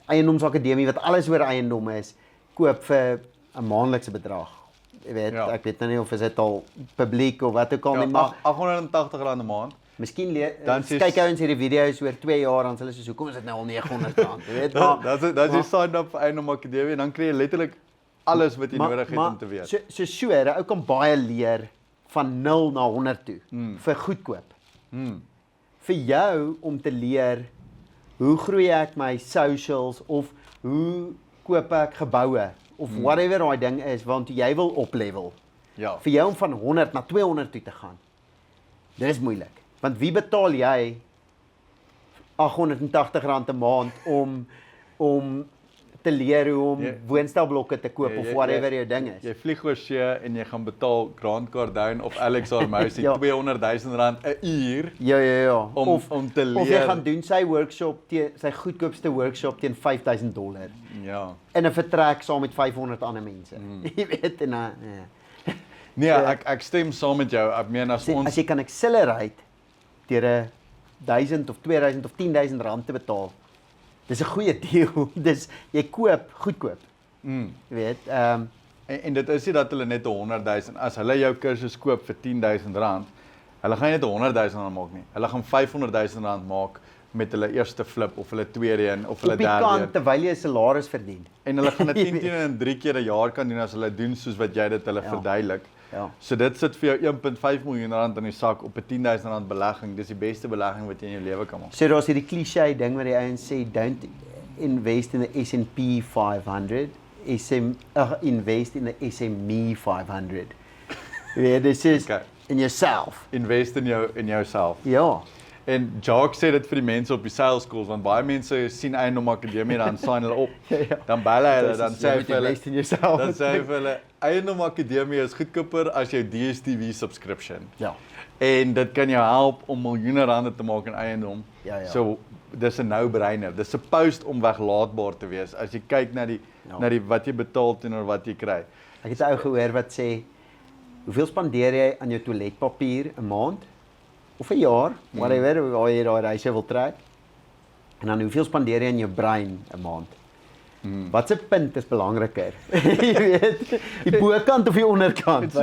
eiendomsakademie wat alles oor eiendom is, koop vir 'n maandelikse bedrag. Jy weet, ek weet nou nie of is dit al publiek of wat ook al nie, maar R880 'n maand. Miskien kyk ouens hierdie video's oor 2 jaar dan hulle soos hoekom is dit nou al R900, jy weet, maar dat jy sign up vir Eiendom Akademie en dan kry jy letterlik alles wat jy nodig het om te weet. So, 'n ou kan baie leer van 0 na 100 toe vir goedkoop. Vir jou om te leer hoe groei ek my socials of hoe koop ek geboue of whatever daai ding is want jy wil oplevel. Ja. Vir jou om van 100 na 200 toe te gaan. Dit is moeilik. Want wie betaal jy R880 'n maand om te leer hoe om woonstelblokke te koop of whatever jou ding is. Jy vlieg oor see en jy gaan betaal Grant Cardone of Alex Armousie R200,000 'n uur. Ja. Om te leer. Of jy gaan doen sy workshop sy goedkoopste workshop teen $5,000. Ja. In 'n vertrek saam met 500 ander mense. Jy weet en Nee, ek stem saam met jou. Ek meen as jy kan accelerate deur 1,000 of 2,000 of 10,000 rand te betaal. Dis 'n goeie deal. Dis jy koop goedkoop. Jy weet, en dit is nie dat hulle net 100,000 as hulle jou kursus koop vir R10,000, hulle gaan nie net R100,000 maak nie. Hulle gaan R500,000 maak met hulle eerste flip of hulle tweede een of hulle derde een. Terwyl jy 'n salaris verdien. En hulle gaan dit 10 en 3 keer 'n jaar kan doen as hulle doen soos wat jy dit hulle verduidelik. Ja. So dit sit vir jou R1.5 miljoen in die sak op 'n R10,000 belegging. Dis die beste belegging wat jy in jou lewe kan maak. So daar's hierdie cliché ding wat die ouens sê don't invest in the S&P 500, invest in the SME 500. Ja, dis is in yourself. Invest in jouself. Ja. En Jacques sê dit vir die mense op die sales schools want baie mense sien Eiendom Akademie dan sign hulle op. Dan bel hulle dan sê hy vir hulle Eiendom Akademie is goedkoper as jou DStv subscription. Ja. En dit kan jou help om miljoene rande te maak in eiendom. Ja. So dis 'n no-brainer. Dis supposed om weglaatbaar te wees as jy kyk na die wat jy betaal teenoor wat jy kry. Ek het 'n ou gehoor wat sê hoeveel spandeer jy aan jou toiletpapier 'n maand? Of 'n jaar, whatever, waar jy daai reise wil trek. En dan hoeveel spandeer jy aan jou brein 'n maand? Wat se punt is belangriker? Jy weet, die bokant of die onderkant?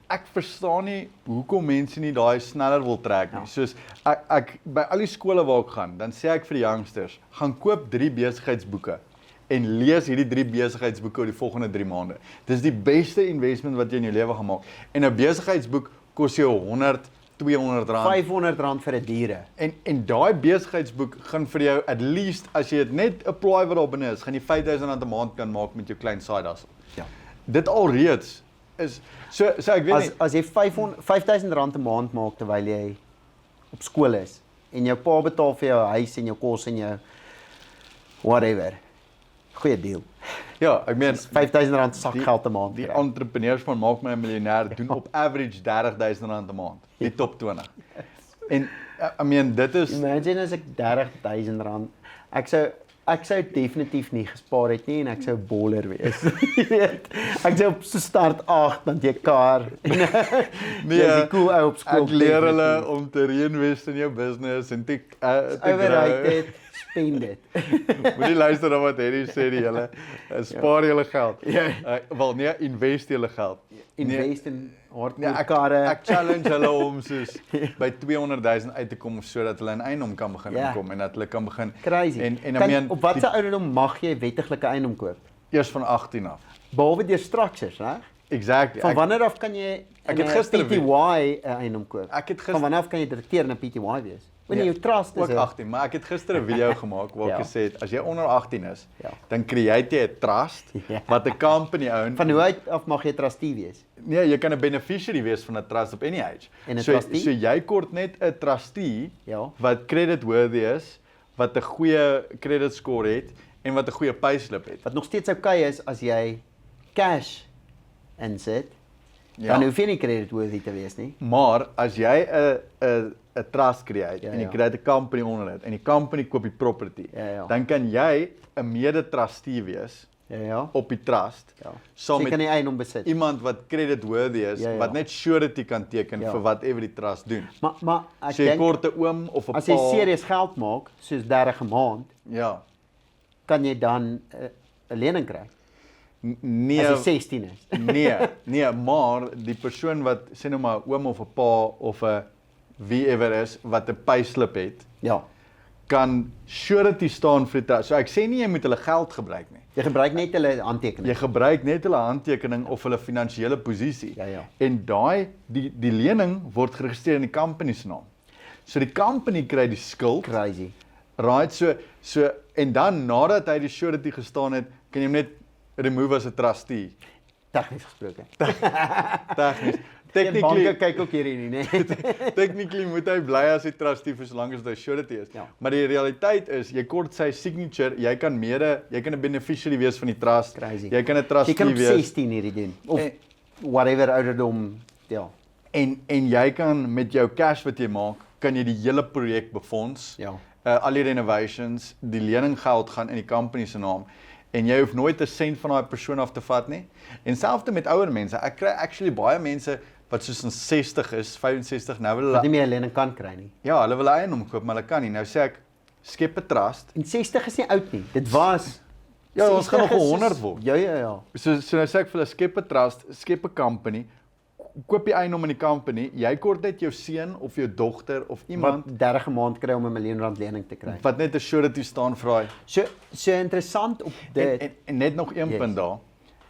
Ek verstaan nie hoekom mense nie daai sneller wil trek nie. Soos ek by al die skole waar ek gaan, dan sê ek vir die youngsters, gaan koop 3 besigheidsboeke en lees hierdie 3 besigheidsboeke oor die volgende 3 maande. Dis die beste investment wat jy in jou lewe gaan maak. En 'n besigheidsboek kos jou R100, R200, R500 vir 'n diere. En daai besigheidsboek gaan vir jou at least as jy dit net apply wat daar binne is, gaan jy R5,000 'n maand kan maak met jou klein side hustle. Ja. Dit alreeds is so ek weet nie as jy R5,000 'n maand maak terwyl jy op skool is en jou pa betaal vir jou huis en jou kos en jou whatever. Goeie deal. Ja, ek meen R5,000 sakgeld 'n maand. Die entrepreneurs van Maak My 'n Miljonair doen op average R30,000 'n maand. Die top 20. En I mean dit is imagine as ek R30,000 ek sou definitief nie gespaar het nie en ek sou baller wees. Jy weet, ek sou op so start 8 dan jy kar. Nee, cool ou op skool. Ek leer hulle om te reinvest in jou business en te overrated, spend it. Moenie luister na wat Henry sê die hele spaar julle geld. Wel nee, invest julle geld. Invest in hardkarre. Ek challenge hulle om soos by 200,000 uit te kom sodat hulle in eiendom kan begin inkom en dat hulle kan begin. Crazy. En op watter ouderdom mag jy wettiglike eiendom koop? Eers van 18 af. Behalwe deur structures, reg? Exactly. Van wanneer af kan jy 'n PTY eiendom koop? Van wanneer af kan jy direkteur in 'n PTY wees? Wanneer jou trust is ook 18, maar ek het gister 'n video gemaak waar ek gesê het as jy onder 18 is, dan create jy 'n trust wat 'n company own. Van hoe af mag jy 'n trustee wees? Nee, jy kan 'n beneficiary wees van 'n trust op any age. So jy kort net 'n trustee wat credit worthy is, wat 'n goeie credit score het en wat 'n goeie payslip het. Wat nog steeds okay is as jy cash insit Dan hoef jy nie creditworthy te wees nie. Maar as jy 'n trust create Ja, en jy ja. create 'n company onder dit en die company koop die property, Ja. dan kan jy 'n mede-trustee wees Ja. op die trust. Ja. Saam So jy kan met die eiendom besit. iemand wat creditworthy is, Ja. wat net surety kan teken Ja. vir whatever die trust doen. Maar ek So jy dink kort 'n oom of 'n as jy pa. serieus geld maak, soos 30 'n maand, Ja. kan jy dan 'n lening kry. Nee. As jy 16 is. Nee, maar die persoon wat sê nou maar 'n oom of 'n pa of 'n wie ever is wat 'n payslip het, Ja. kan surety staan vir die trust. So ek sê nie jy moet hulle geld gebruik nie. Jy gebruik net hulle handtekening. Jy gebruik net hulle handtekening of hulle finansiële posisie. Ja. En die lening word geregistreer in die company se naam. So die company kry die skuld. Crazy. Right, so en dan nadat hy die surety gestaan het, kan jy hom net remove as 'n trustee. Tegnies gesproke. Tegnies. Geen banke kyk ook hierdie nie, nee. Technically moet hy bly as 'n trustee vir solank as hy surety is. Ja. Maar die realiteit is, jy kort sy signature, jy kan 'n beneficiary wees van die trust. Crazy. Jy kan 'n Jy trustee kan op wees. 16 hierdie doen of whatever ouderdom, ja. En jy kan met jou cash wat jy maak, kan jy die hele projek befonds. Ja. Al die renovations, die leninggeld gaan in die company se naam. En jy hoef nooit 'n sent van daai persoon af te vat nie. En selfs met ouer mense, ek kry actually baie mense wat soos in 60 is, 65, nou wil Wat nie hulle meer 'n lening kan kry nie. ja, hulle wil 'n eiendom koop, maar hulle kan nie. Nou sê ek, skep 'n trust. En 60 is nie oud nie. Dit was Ja, ons gaan nog 60 is 100 word. Ja. So nou sê ek vir hulle, skep 'n trust, skep 'n company, koop die eiendom in die company, jy kort net jou seun of jou dogter of iemand Wat 30 'n maand kry om 'n miljoen rand lening te kry. wat net 'n surety staan vir daai. So interessant op dit. En net nog een Yes. punt daar.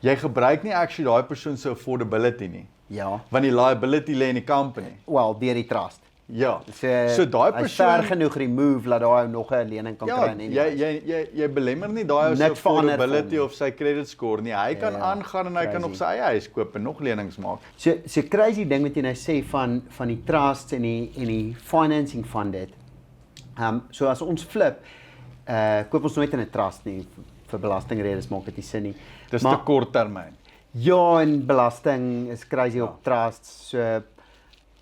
Jy gebruik nie actually daai persoon se affordability nie, Ja. want die liability lê in die company. Wel, deur die trust. Ja. So daai hy's ver persoon genoeg remove dat daai ou nog 'n lening kan ja, kry nie. jy belemmer nie daai ou se Niks verander vir hom affordability nie. of sy credit score nie. Hy kan Ja, aangaan en hy kan crazy. op sy eie huis koop en nog lenings maak. So crazy ding wat jy nou sê van die trusts en die financing van dit. So as ons flip, koop ons nooit in 'n trust nie vir belastingredes maak dit nie sin nie. Dis te kort termyn. Ja, en belasting is crazy op trusts. So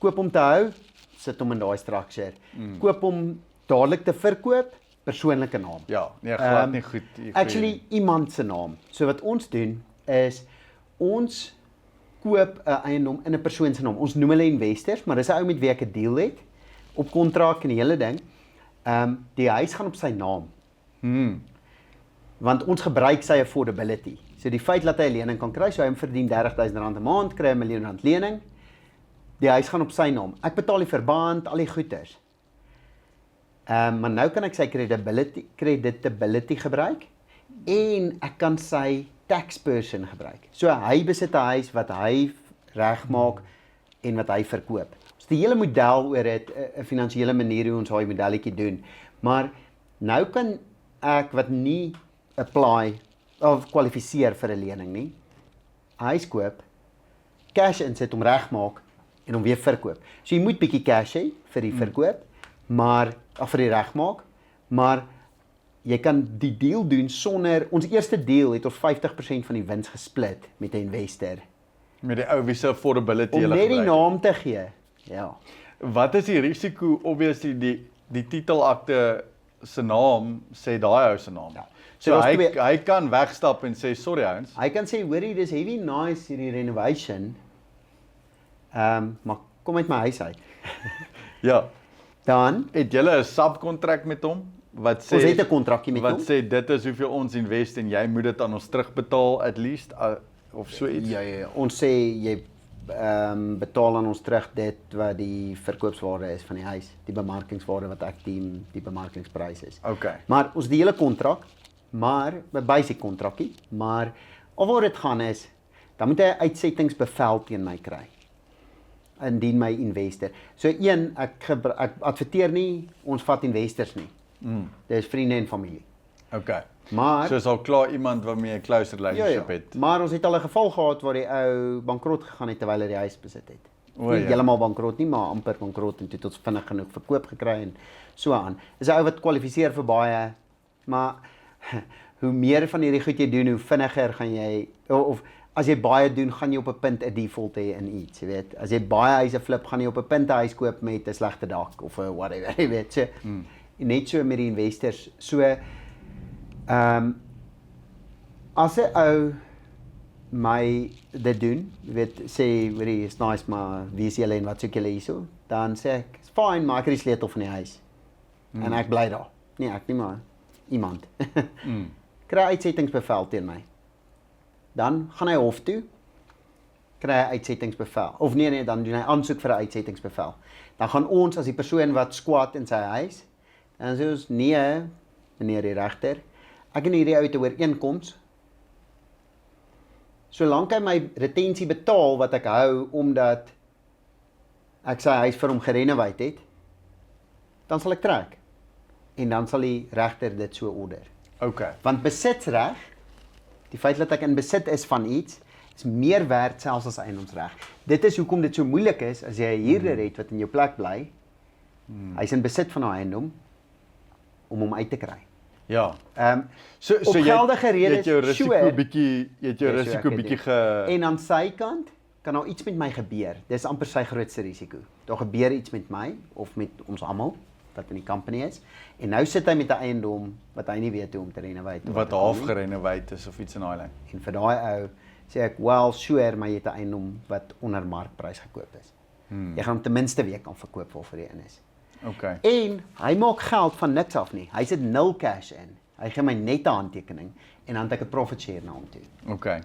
koop om te hou, sit hom in daai structure. Koop hom dadelik te verkoop, persoonlike naam. Ja, nee, glad nie goed. Actually iemand se naam. So wat ons doen is ons koop 'n eiendom in 'n persoon se naam. Ons noem hulle investors, maar dis 'n ou met wie ek 'n deal het op kontrak en die hele ding. Die huis gaan op sy naam. Want ons gebruik sy affordability. So die feit dat hy 'n lening kan kry, so hy verdien R30,000 'n maand, kry 'n miljoen rand lening. Die huis gaan op sy naam. Ek betaal die verband, al die goeders. Maar nou kan ek sy creditability gebruik en ek kan sy tax person gebruik. So hy besit 'n huis wat hy regmaak en wat hy verkoop. So die hele model oor dit 'n finansiële manier hoe ons daai modelletjie doen. Maar nou kan ek wat nie apply of kwalifiseer vir 'n lening nie, huis koop, cash insit om regmaak en hom weer verkoop. So jy moet bietjie cash hê vir die verkoop, maar of vir die regmaak, maar jy kan die deal doen sonder ons eerste deal het ons 50% van die wins gesplit met 'n investor Met die ou wie se affordability om hulle net die gebruik. naam te gee. Ja. Wat is die risiko? Obviously die titelakte se naam sê daai ou se naam. Ja. So daar's hy twee- hy kan wegstap en sê sorry ouens. Hy kan sê hoorie dis heavy nice hierdie renovation. Maar kom uit my huis uit. Ja. Dan Het julle 'n subkontrak met hom wat sê ons het 'n kontrakkie met wat hom. sê dit is hoeveel ons invest en jy moet dit aan ons terugbetaal at least of so iets. Ja. Ons sê jy betaal aan ons terug dit wat die verkoopswaarde is van die huis, die bemarkingswaarde wat ek die bemarkingsprys is. Okay. Maar ons die hele kontrak, maar 'n basic kontrakkie, maar alwaar dit gaan is, dan moet hy 'n uitsettingsbevel teen my kry. Indien my investor. So ek adverteer nie, ons vat investors nie. Dis vriende en familie. Okay. Maar So is al klaar iemand waarmee jy 'n closer relationship het. Maar ons het al 'n geval gehad waar die ou bankrot gegaan het terwyl hy die huis besit het. O, Nie ja. heeltemal bankrot nie, maar amper bankrot en toe het ons vinnig genoeg verkoop gekry en so aan. Dis 'n ou wat kwalifiseer vir baie, maar hoe meer van hierdie goed jy doen, hoe vinniger gaan jy of as jy baie doen, gaan jy op 'n punt 'n default hê in iets, jy weet. As jy baie huise flip, gaan jy op 'n punt 'n huis koop met 'n slegte dak of 'n whatever, jy weet. So net so met die investors. So as 'n ou my dit doen, jy weet, sê, hoorie, is nice, maar wie is julle en wat soek julle hierso? Dan sê ek, is fine, maar ek het die sleutel van die huis. En ek bly daar. Nee, ek nie maar iemand. Kry uitsettingsbevel teen my. Dan gaan hy hof toe, kry hy uitsettingsbevel. Of nee, dan doen hy aansoek vir 'n uitsettingsbevel. Dan gaan ons as die persoon wat squat in sy huis, dan sê ons, nee, meneer die regter, ek en hierdie ou te ooreenkoms, solank hy my retensie betaal wat ek hou omdat ek sy huis vir hom gerenovate het, dan sal ek trek. En dan sal die regter dit so order. Okay. Want besitsreg, die feit dat ek in besit is van iets, is meer werd selfs as eiendomsreg. Dit is hoekom dit so moeilik is as jy 'n huurder het wat in jou plek bly. Hy's in besit van 'n eiendom om hom uit te kry. Ja. So op geldige jy redes, het jou risiko sure. bietjie, jy het jou Ja, so risiko ek het bietjie dit. En aan sy kant kan daar iets met my gebeur. Dis amper sy grootste risiko. Daar gebeur iets met my of met ons almal wat in die company is. En nou sit hy met 'n eiendom wat hy nie weet hoe om te renovate. wat half gerenovate is of iets in daai lyn. En vir daai ou sê ek, well, sure, maar jy het 'n eiendom wat onder markprys gekoop is. Jy gaan hom ten minste weer kan verkoop waarvoor hy in is. Okay. En hy maak geld van niks af nie. Hy sit 0 cash in. Hy gee my net 'n handtekening en dan het ek 'n profit share na hom toe. Okay.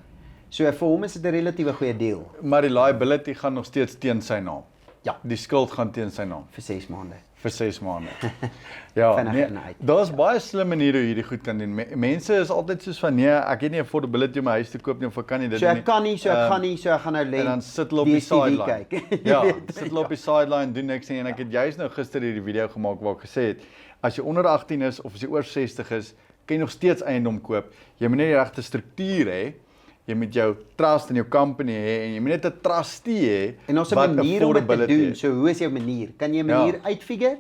So vir hom is dit 'n relatiewe goeie deal Maar die liability gaan nog steeds teen sy naam. Ja. Die skuld gaan teen sy naam vir 6 maande. vir 6 maande. Ja, Vinnig nee, en uit. daar's baie slim maniere hoe hierdie goed kan doen. Mense is altyd soos van nee, ek het nie affordability om my huis te koop nie of ek kan nie dit So ek nie. kan nie, so ek gaan nie, so ek gaan nou lê. En dan sit hulle op die DStv sideline. kyk. Ja, Jy weet, sit hulle op die sideline doen niks nie en ek het juist nou gister hierdie video gemaak waar ek gesê het as jy onder 18 is of as jy oor 60 is, kan jy nog steeds eiendom koop. Jy moet net die regte struktuur hê. Jy moet jou trust in jou company hê en jy moet net 'n trustee hê. En ons 'n wat manier om dit te affordability doen. is. So hoe is jou manier? Kan jy 'n manier uitfigure?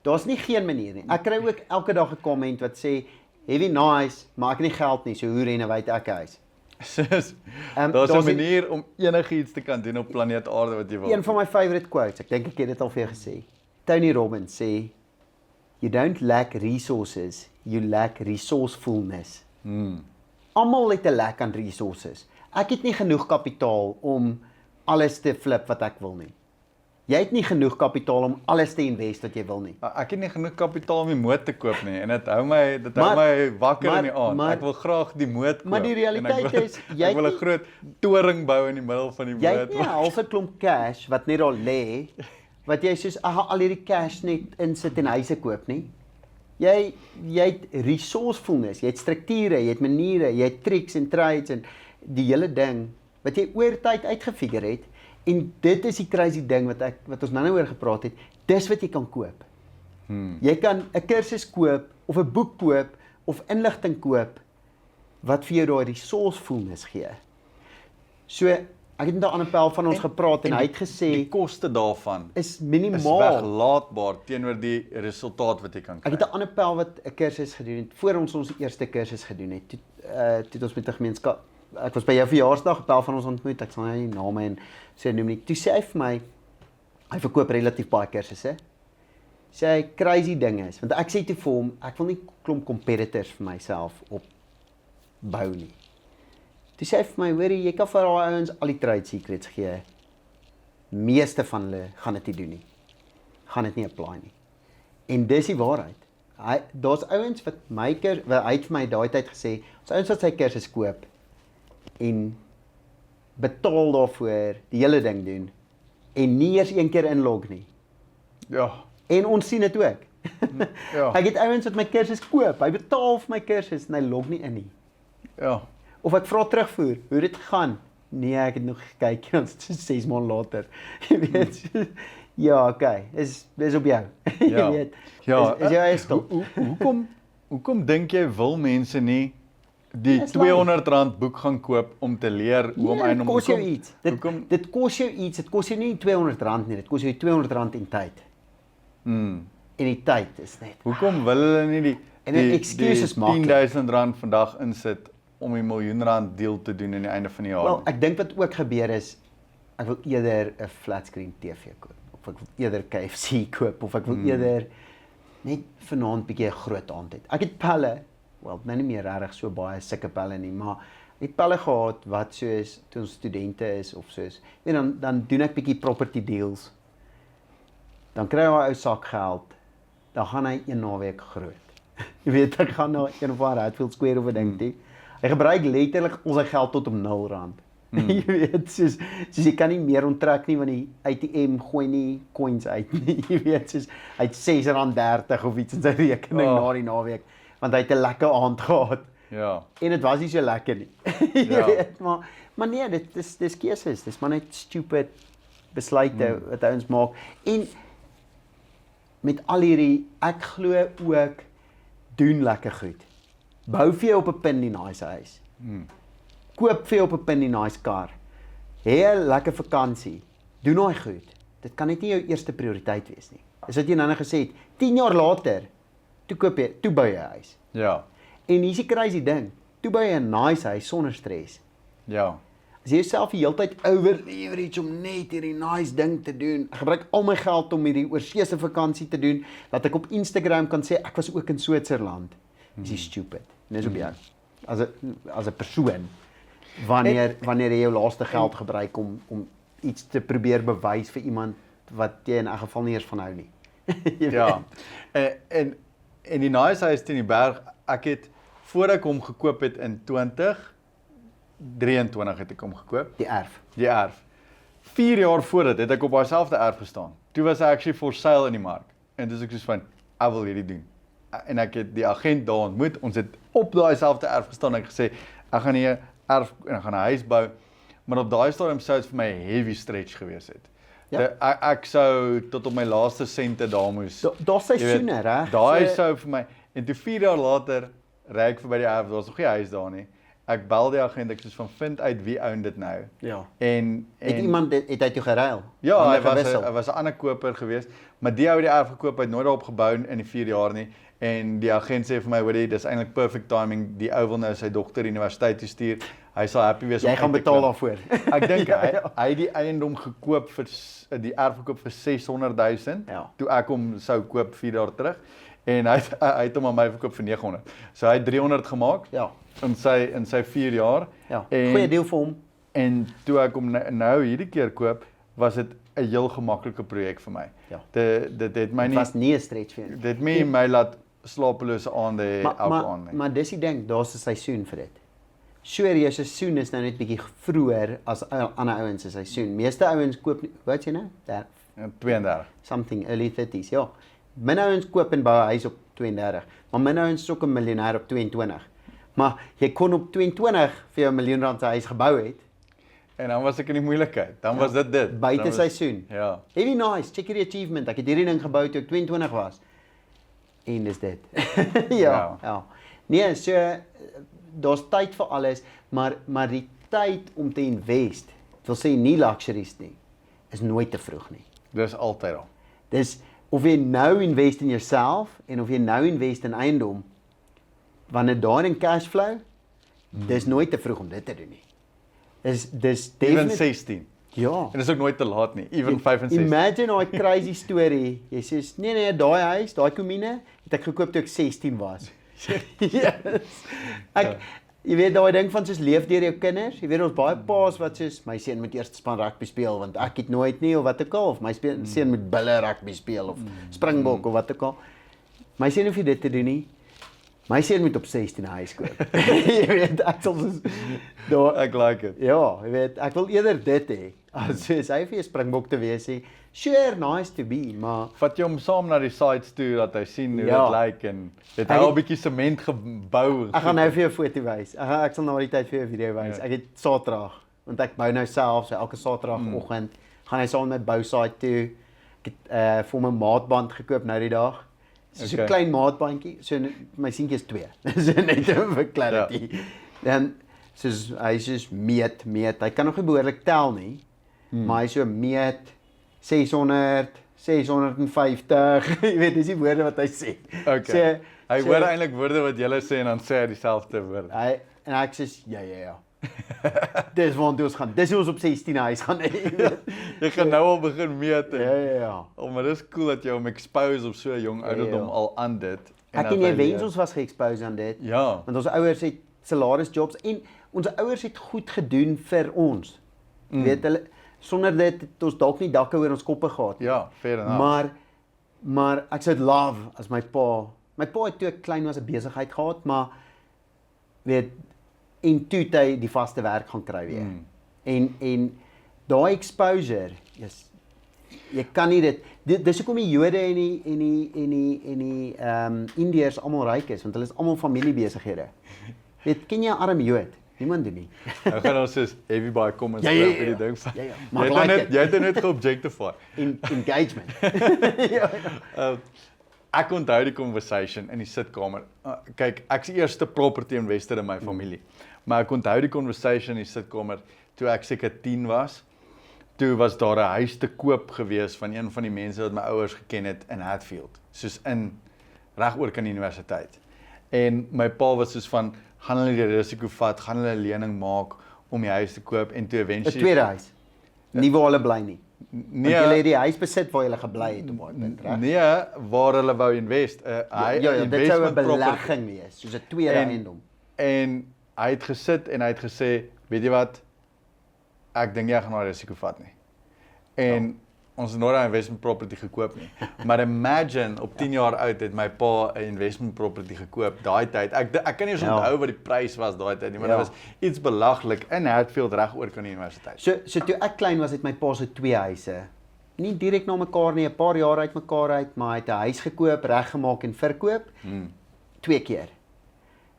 Daar's nie geen manier nie. Ek kry ook elke dag 'n komment wat sê, "Heavy nice, maar ek het nie geld nie, so hoe renovate ek 'n huis?" Soos, daar's daar's 'n die- manier om enigiets te kan doen op planeet Aarde wat jy wil. Een van my favourite quotes, ek dink ek het dit al vir jou gesê. Tony Robbins sê, "You don't lack resources, you lack resourcefulness." Almal het 'n lack aan resources. Ek het nie genoeg kapitaal om alles te flip wat ek wil nie. Jy het nie genoeg kapitaal om alles te invest wat jy wil nie. Ek het nie genoeg kapitaal om die moot te koop nie en dit hou my Maar- wakker in die maar- aand. maar- Ek wil graag die moot koop. Maar die realiteit en ek wil, is, jy ek wil 'n het groot toring bou in die middel van die Jy moot. het nie 'n halfe klomp cash wat net daar lê wat jy soos al hierdie cash net insit en huise koop nie. Jy het resourcefulness, jy het strukture, jy het maniere, jy het tricks en trades en die hele ding wat jy oor tyd uitgefigure het. En dit is die crazy ding wat ons nou oor gepraat het. Dis wat jy kan koop. Jy kan 'n kursus koop of 'n boek koop of inligting koop wat vir jou daai resourcefulness gee. So ek het met 'n ander pel van ons gepraat en hy het gesê die koste daarvan is is minimaal. weglaatbaar teenoor die resultaat wat jy kan kry. Ek het 'n ander pel wat 'n kursus gedoen het voor ons eerste kursus gedoen het. Toe het ons met 'n gemeenskap. Ek was by jou verjaarsdag, 'n pel van ons ontmoet. Ek sal nou nie name en sê noem nie. Toe sê hy vir my hy verkoop relatief baie kursusse. Sê hy crazy ding is, want ek sê toe vir hom, ek wil nie klomp competitors vir myself opbou nie. Toe sê hy vir my, hoorie, jy kan vir daai ouens al die trade secrets gee. Meeste van hulle gaan dit nie doen nie. Gaan dit nie apply nie. En dis die waarheid. Daar's ouens wat hy het vir my daai tyd gesê, ons ouens wat sy kursus koop en betaal daarvoor, die hele ding doen en nie eers een keer inlog nie. Ja. En ons sien dit ook. Ja. Ek het ouens wat my kursus koop, hy betaal vir my kursus en hy log nie in nie. Ja. Of ek vra terugvoer, hoe het dit gegaan? Nee, ek het nog gekyk, ons 6 maande later. Jy weet. Ja, okay, is op jou. Jy Ja. weet. Ja. Is jou eie skuld. Hoekom dink jy wil mense nie die Dis R200 boek gaan koop om te leer hoe om Nee, dit eiendom kos jou hoekom- iets. hoekom- Dit kos jou iets. Dit kos jou nie R200 nie. Dit kos jou R200 en tyd. En die tyd is net. Hoekom wil hulle nie En 'n excuse is maklik. R10,000 vandag insit om die R1 miljoen deal te doen in die einde van die jaar Wel, nie. ek dink wat ook gebeur is, ek wil eerder 'n flat screen TV koop, of ek wil eerder KFC koop, of ek wil eerder net vanaand bietjie 'n groot aand hê. Ek het pelle, wel, nou nie meer regtig so baie sulke pelle nie, maar ek het pelle gehad wat soos toe ons studente is of soos, dan doen ek bietjie property deals. Dan kry hy 'n ou sak geld, dan gaan hy een naweek groot. Jy weet, ek gaan na een of ander Hatfield Square of 'n ding toe. Hy gebruik letterlik al sy geld tot om R0. Jy weet, soos jy kan nie meer onttrek nie, want die ATM gooi nie coins uit nie. Jy weet, soos hy het R6.30 of iets in sy rekening na die naweek, want hy het 'n lekker aand gehad. Ja. En dit was nie so lekker nie. Jy Ja. weet, maar nee, dis keuses. Dis maar net stupid besluite wat ouens maak. En met al hierdie, ek glo ook doen lekker goed. Bou vir jou op 'n pin die nice huis. Koop vir jou op 'n pin die nice kar. Hê 'n lekker vakansie. Doen daai goed. Dit kan net nie jou eerste prioriteit wees nie. Dis wat jy nou gesê het. 10 jaar later, toe bou jy 'n huis. Ja. En hier's die crazy ding. Toe bou jy 'n nice huis sonder stres. Ja. As jy jouself die hele tyd over-leverage om net hierdie nice ding te doen. Ek gebruik al my geld om hierdie oorseese vakansie te doen, dat ek op Instagram kan sê ek was ook in Switserland. Dis jy stupid. Dis op jou. As 'n persoon wanneer jy jou laaste geld gebruik om iets te probeer bewys vir iemand wat jy in 'n geval nie eers van hou nie. Jy Ja. weet. En die nice huis teen die berg, ek het voordat ek hom gekoop het in 2023 het ek hom gekoop. Die erf. Die erf. 4 jaar voor dit het ek op daai selfde erf gestaan. Toe was hy actually for sale in die mark. En dis ek soos van, ek wil hierdie doen. En ek het die agent daar ontmoet. Ons het op daai selfde erf gestaan en ek gesê, ek gaan hier 'n erf en ek gaan 'n huis bou. Maar op daai stadium sou dit vir my 'n heavy stretch gewees het. Ja. Ek sou tot op my laaste sente daar moes. Daar's seisoene, reg? Daai So- sou vir my, en toe 4 jaar later ry ek verby die erf, daar's nog nie 'n huis daar nie. Ek bel die agent, ek soos van vind uit wie own dit nou. Ja. En Het iemand het uit jou geruil? ja, Hande hy gewissel? was 'n ander koper geweest, maar die ou het die erf gekoop, hy het nooit daarop gebou in die 4 jaar nie. En die agent sê vir my, "Hoorie, dis eintlik perfect timing. Die ou wil nou sy dogter universiteit toe stuur. Hy sal happy wees Jy om gaan uit te betaal klim." daarvoor. Ek dink Ja, hy ja. hy het die eiendom gekoop vir die erf gekoop vir 600 000 Ja. toe ek hom sou koop 4 jaar terug en hy het hom aan my verkoop vir 900. So hy het 300 gemaak Ja. in sy 4 jaar. Ja. En- Goeie deal vir hom. En toe ek hom nou hierdie keer koop, was dit 'n heel gemaklike projek vir my. Ja. Dit het my Dit nie was nie 'n stretch vir jou nie. dit het my laat slapelose aande hê elke aand nie. Maar dis die ding, daar's 'n seisoen vir dit. Sure, jou seisoen is nou net bietjie vroeër as ander ouens se seisoen. Meeste ouens koop nie, wat jy nou? Daar 32. something early 30s, ja. Min ouens koop en bou 'n huis op 32, maar min ouens is ook 'n miljonair op 22. Maar jy kon op 22 vir jou R1 miljoen se huis gebou het, En dan was ek in die moeilikheid. Dan was dit. buite Dan was- seisoen. Ja. Heavy nice, check hierdie achievement. Ek het hierdie ding gebou toe ek 22 was. En dis dit. Ja, ja. Nee, so daar's tyd vir alles, maar die tyd om te invest, ek wil sê nie luxuries nie, is nooit te vroeg nie. Dis altyd daar. Dis of jy nou invest in jouself en of jy nou invest in eiendom, wanneer daar in cashflow, dis nooit te vroeg om dit te doen nie. Dis Even definitief 16. ja. En dis ook nooit te laat nie. Even 65. Imagine daai crazy story. Jy sê nee, daai huis, daai komine het ek gekoop toe ek 16 was. Yes. Jy weet daai ding van soos leef deur jou kinders. Jy weet ons baie paas wat soos my seun moet eers span rugby speel want ek het nooit nie of wat ook al of my seun moet bulle rugby speel of springbok of wat ook al. My seun hoef nie dit te doen nie. My seun moet op 16 'n huis koop. Jy weet ek sal soos daar Ek like it. ja, jy weet, ek wil eerder dit hê as soos hy vir 'n springbok te wees sê. Sure, nice to be, maar Vat jy hom saam na die sites toe dat hy sien hoe Ja. dit lyk en het Ek hy al het- 'n bietjie sement gebou. ek gaan nou vir jou 'n foto wys. Ek sal nou die tyd vir jou 'n video wys. Ja. Ek het Saterdag, want ek bou nou self, so elke Saterdagoggend gaan hy saam met bousite toe. Ek het vir hom 'n maatband gekoop nou die dag. So 'n Okay. klein maatbandjie, so my seentjie is 2. So net vir clarity. Dan soos hy is soos meet. Hy kan nog nie behoorlik tel nie. Maar hy is so meet 600, 650. Jy weet, dis die woorde wat hy sê. Okay. Hy hoor eintlik woorde wat jy sê en dan sê hy dieselfde woord. en ek sê ja. Dis waar ons gaan. Dis hoe ons op 16 huis gaan hê. Jy gaan nou al begin meet. Ja. Maar dis cool dat jy hom expose op so 'n jong ouderdom al aan dit. Ek en jy wens ons was ge-expose aan dit. Ja. Want ons ouers het salarisjobs en ons ouers het goed gedoen vir ons. Weet hulle, sonder dit het ons dalk nie dakke oor ons koppe gehad nie. Ja, fair enough. Maar ek sou dit love as my pa het toe ek klein was 'n besigheid gehad, maar weet en toe het hy die vaste werk gaan kry weer. En daai exposure, jy kan nie dis hoekom die Jode en die Indiërs almal ryk is, want hulle is almal familiebesighede. Weet, ken jy 'n arm Jood? Niemand doen nie. Nou gaan ons soos heavy baie comments Ja. vir die ding van. Maar Jy het net ge-objectify. Engagement. Ek onthou die conversation in die sitkamer. Kyk, ek's die eerste property investor in my familie. Maar ek onthou die conversation in die sitkamer toe ek seker 10 was. Toe was daar 'n huis te koop gewees van een van die mense wat my ouers geken het in Hatfield, soos reg oor kan die universiteit. En my pa was soos van, gaan hulle die risiko vat, gaan hulle 'n lening maak om die huis te koop en toe 'n eventually tweede huis. Nie waar hulle bly nie. Nee, Want jy het die huis besit waar jy gebly het op daai punt, reg? Nee, waar hulle wou invest. Dit sou 'n belegging wees, soos 'n tweede eiendom. En hy het gesit en hy het gesê, weet jy wat? Ek dink jy gaan daai risiko vat nie. En ons het nooit 'n investment property gekoop nie. Maar imagine op 10 jaar oud het my pa 'n investment property gekoop daai tyd. Ek kan nie eens onthou wat die prys was daai tyd nie, maar dit was iets belaglik in Hatfield reg oor kan die universiteit. So toe ek klein was, het my pa se 2 huise. Nie direk na mekaar nie, 'n paar jaar uit mekaar uit, maar hy het 'n huis gekoop, reggemaak en verkoop 2 keer.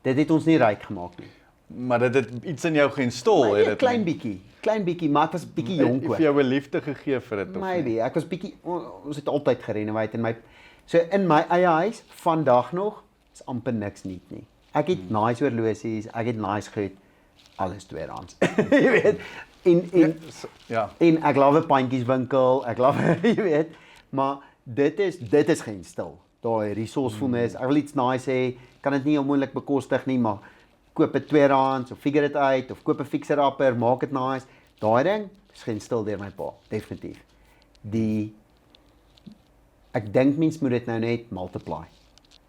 Dit het ons nie ryk gemaak nie. Maar dit het iets in jou geïnstal, het dit. Klein bietjie, maar ek was bietjie jonk ook. ook. Jy jou 'n liefde gegee vir dit of Maybe, ek was bietjie ons het altyd gerenovate en in my eie huis vandag nog is amper niks nuut nie. Ek het nice horlosies, ek het nice goed, alles tweedehands. Jy weet, en ek love 'n pandjieswinkel, ek love jy weet, maar dit is geen stil. Daai resourcefulness, ek wil iets nice hê, kan dit nie onmoontlik bekostig nie, maar koop 'n tweedehands of figure dit uit of koop 'n fixer-upper, maak dit nice. Daai ding is geen stil deur my pa, definitief. Ek dink mens moet dit nou net multiply.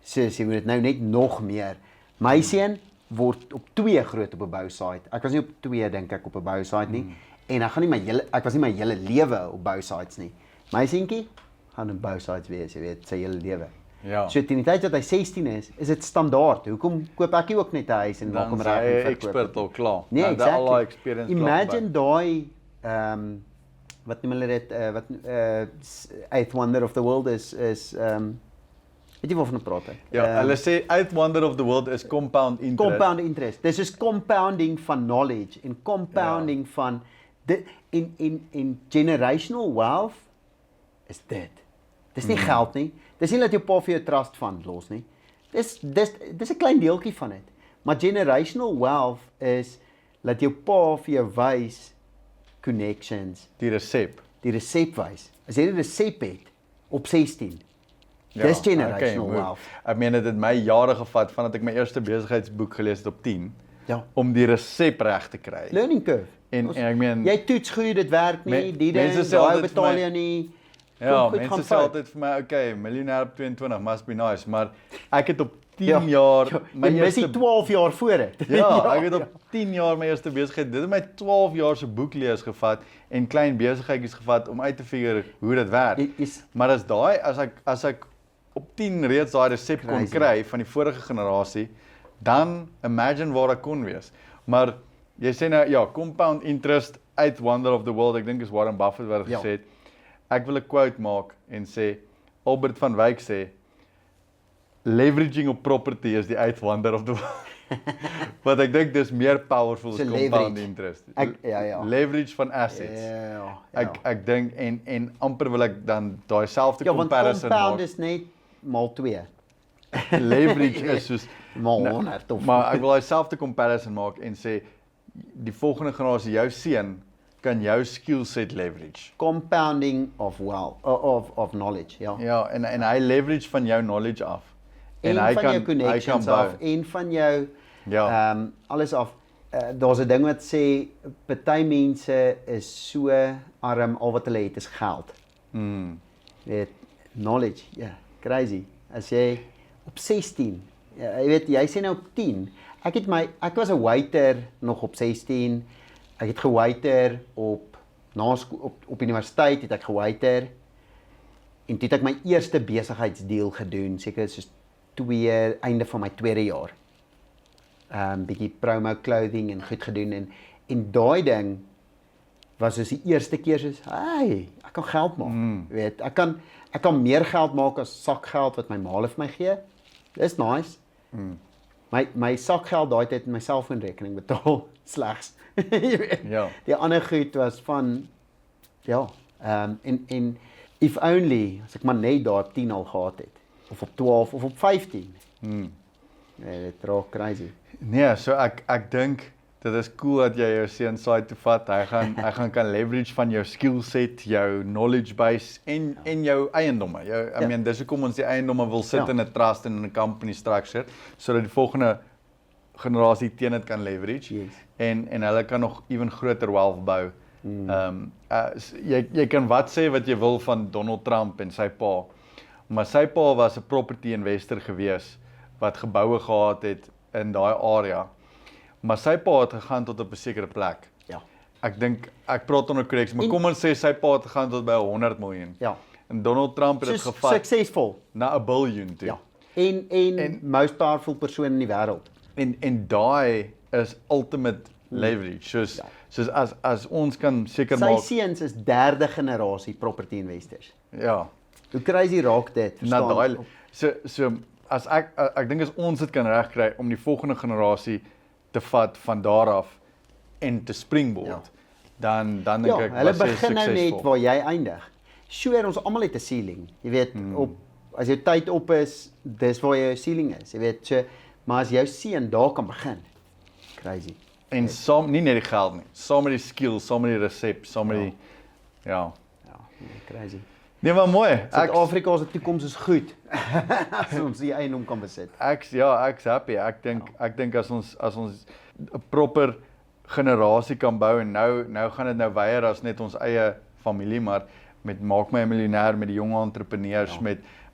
Jy moet dit nou net nog meer. My seun word op 2 groot op 'n bousite. Ek was nie op 2 dink ek op 'n bousite nie. En ek was nie my hele lewe op bousites nie. My seentjie gaan op bousites wees, jy weet, sy hele lewe. Ja. So teen die tyd dat hy 16 is dit standaard. Hoekom koop ek nie ook net 'n huis en maak hom reg en verkoop? Expert al klaar. Nee, Al exactly. daai experience Imagine daai wat noem hulle dit eighth wonder of the world is weet jy waarvan ek praat? Ja, hulle sê eighth wonder of the world is compound interest. Compound interest. Dis is compounding van knowledge en compounding van dit in generational wealth is dit. Dis nie geld nie. Dis nie dat jou pa vir jou trust fund los nie. Dis 'n klein deeltjie van dit. Maar generational wealth is dat jou pa vir jou wys connections, Die resep. die resep wys. As jy die resep het op 16, dis generational wealth. Ek meen dit het my jare gevat vandat ek my eerste besigheidsboek gelees het op 10 om die resep reg te kry. Learning curve. En ek meen jy toets goed, dit werk nie, die ding, mense sê daai altyd vir betaal my- jy nie. Ja, goed, mense gaan sê fout. altyd vir my, okay, miljonair op 22 must be nice, maar ek het op 10 jaar my eerste 12 jaar voor dit. Ja, ek het op 10 jaar my eerste besigheid. Dit het my 12 jaar se boeklees gevat en klein besigheidjies gevat om uit te figure hoe dit werk. Maar as ek op 10 reeds daai resep kon kry van die vorige generasie, dan imagine waar ek kon wees. Maar jy sê nou ja, compound interest eighth wonder of the world. Ek dink is Warren Buffett wat gesê het. Ek wil 'n quote maak en sê Albert van Wyk sê leveraging op property is die eighth wonder of the world. Wat ek dink dis meer powerful as compound interest. Leverage van assets. Ek dink en amper wil ek dan daai selfde comparison maak. Ja, want compound is net maal 2. Leverage is soos maal 100 of. Maar ek wil daai selfde comparison maak en sê die volgende generasie, jou seun kan jou skill set leverage. Compounding of wealth of knowledge, ja. Ja, en hy leverage van jou knowledge af. En hy van jou connections af, en van jou Ja. Alles af. Daar's 'n ding wat sê party mense is so arm, al wat hulle het is geld. Weet, knowledge, ja, crazy. As jy op 16, ja, jy weet, jy sê nou op 10. Ek was 'n waiter nog op 16. Ek het gewaiter op op universiteit het ek gewaiter. En toe het ek my eerste besigheidsdeal gedoen, seker soos einde van my tweede jaar. Bietjie promo clothing en goed gedoen en daai ding was soos die eerste keer soos, hey, ek kan geld maak. Weet, ek kan meer geld maak as sakgeld wat my ma vir my gee. Dis nice. My sakgeld daai tyd in my selfoonrekening betaal slegs. Jy weet. Ja. Die ander goed was van ja, en if only as ek maar net daar op 10 al gehad het of op 12 of op 15. Nee, dit raak crazy. Nee, so ek dink dit is cool dat jy jou seun side toe vat. Hy gaan kan leverage van jou skill set, jou knowledge base en jou eiendomme. I mean, dis hoekom ons die eiendomme wil sit in 'n trust en in 'n company structure sodat die volgende generasie teen dit kan leverage. Yes. En hulle kan nog ewen groter wealth bou. Jy kan wat sê wat jy wil van Donald Trump en sy pa, maar sy pa was 'n property investor gewees wat geboue gehad het in daai area. Maar sy pa het gegaan tot op 'n sekere plek. Ja. Ek dink ek praat onder correct, maar kom ons sê sy pa het gegaan tot by 100 miljoen. Ja. En Donald Trump het dit gevat suksesvol na 'n biljoen toe. Ja. En most powerful persoon in die wêreld. En daai is ultimate leverage. Soos as ons kan seker Sy maak. seuns is derde generasie property investors. Ja. Hoe crazy raak dit? Na daai so as ek dink as ons dit kan regkry om die volgende generasie te vat van daar af en te springboard, dan dink ek hulle was jy begin nou net suksesvol. waar jy eindig. Sure, ons almal het 'n ceiling. Jy weet, as jou tyd op is, dis waar jou ceiling is. Jy weet, so, maar as jou seun daar kan begin. Crazy. En saam nie net die geld nie, saam met die skills, saam met die resep, saam met die ja, Crazy. Nee, maar mooi. Suid-Afrika se toekoms is goed. As ons die eiendom kan besit. Ek's happy. Ek dink as ons 'n proper generasie kan bou en nou gaan dit nou weier as net ons eie familie, maar met maak my 'n miljonair met die jong entrepreneurs,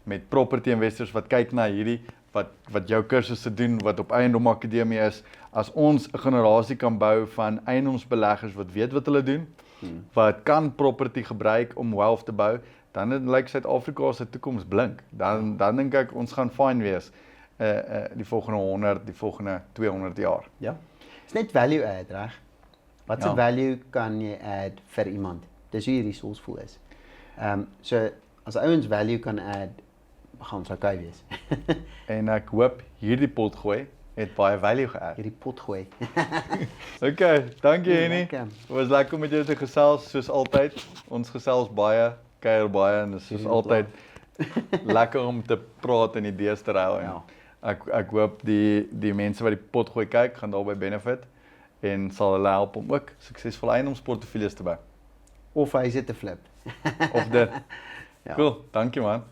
met property investors wat kyk na hierdie wat jou kursusse doen, wat op Eiendom Akademie is. As ons 'n generasie kan bou van eiendomsbeleggers wat weet wat hulle doen, wat kan property gebruik om wealth te bou, dan lyk Suid-Afrika se toekoms blink. Dan dink ek ons gaan fine wees die volgende 100, die volgende 200 jaar. Ja. Is net value add, reg? Wat 'n value kan jy add vir iemand? Dis hoe jy resourceful is. So as ouens value kan add, gaan ons okay wees. En ek hoop hierdie pot gooi het baie value geadd. Hierdie pot gooi. Okay, dankie Henny. Lekker. Dit was lekker om met jou te gesels soos altyd. Ons gesels baie, kuier baie en dit is soos altyd lekker om te praat en idees te ruil. Ja. Ek hoop die mense wat die pot gooi kyk gaan daarby benefit en sal hulle help om ook suksesvolle eiendomsportefeuilles te bou. Of hy sit te flip. Of dit. Ja. Cool, dankie man.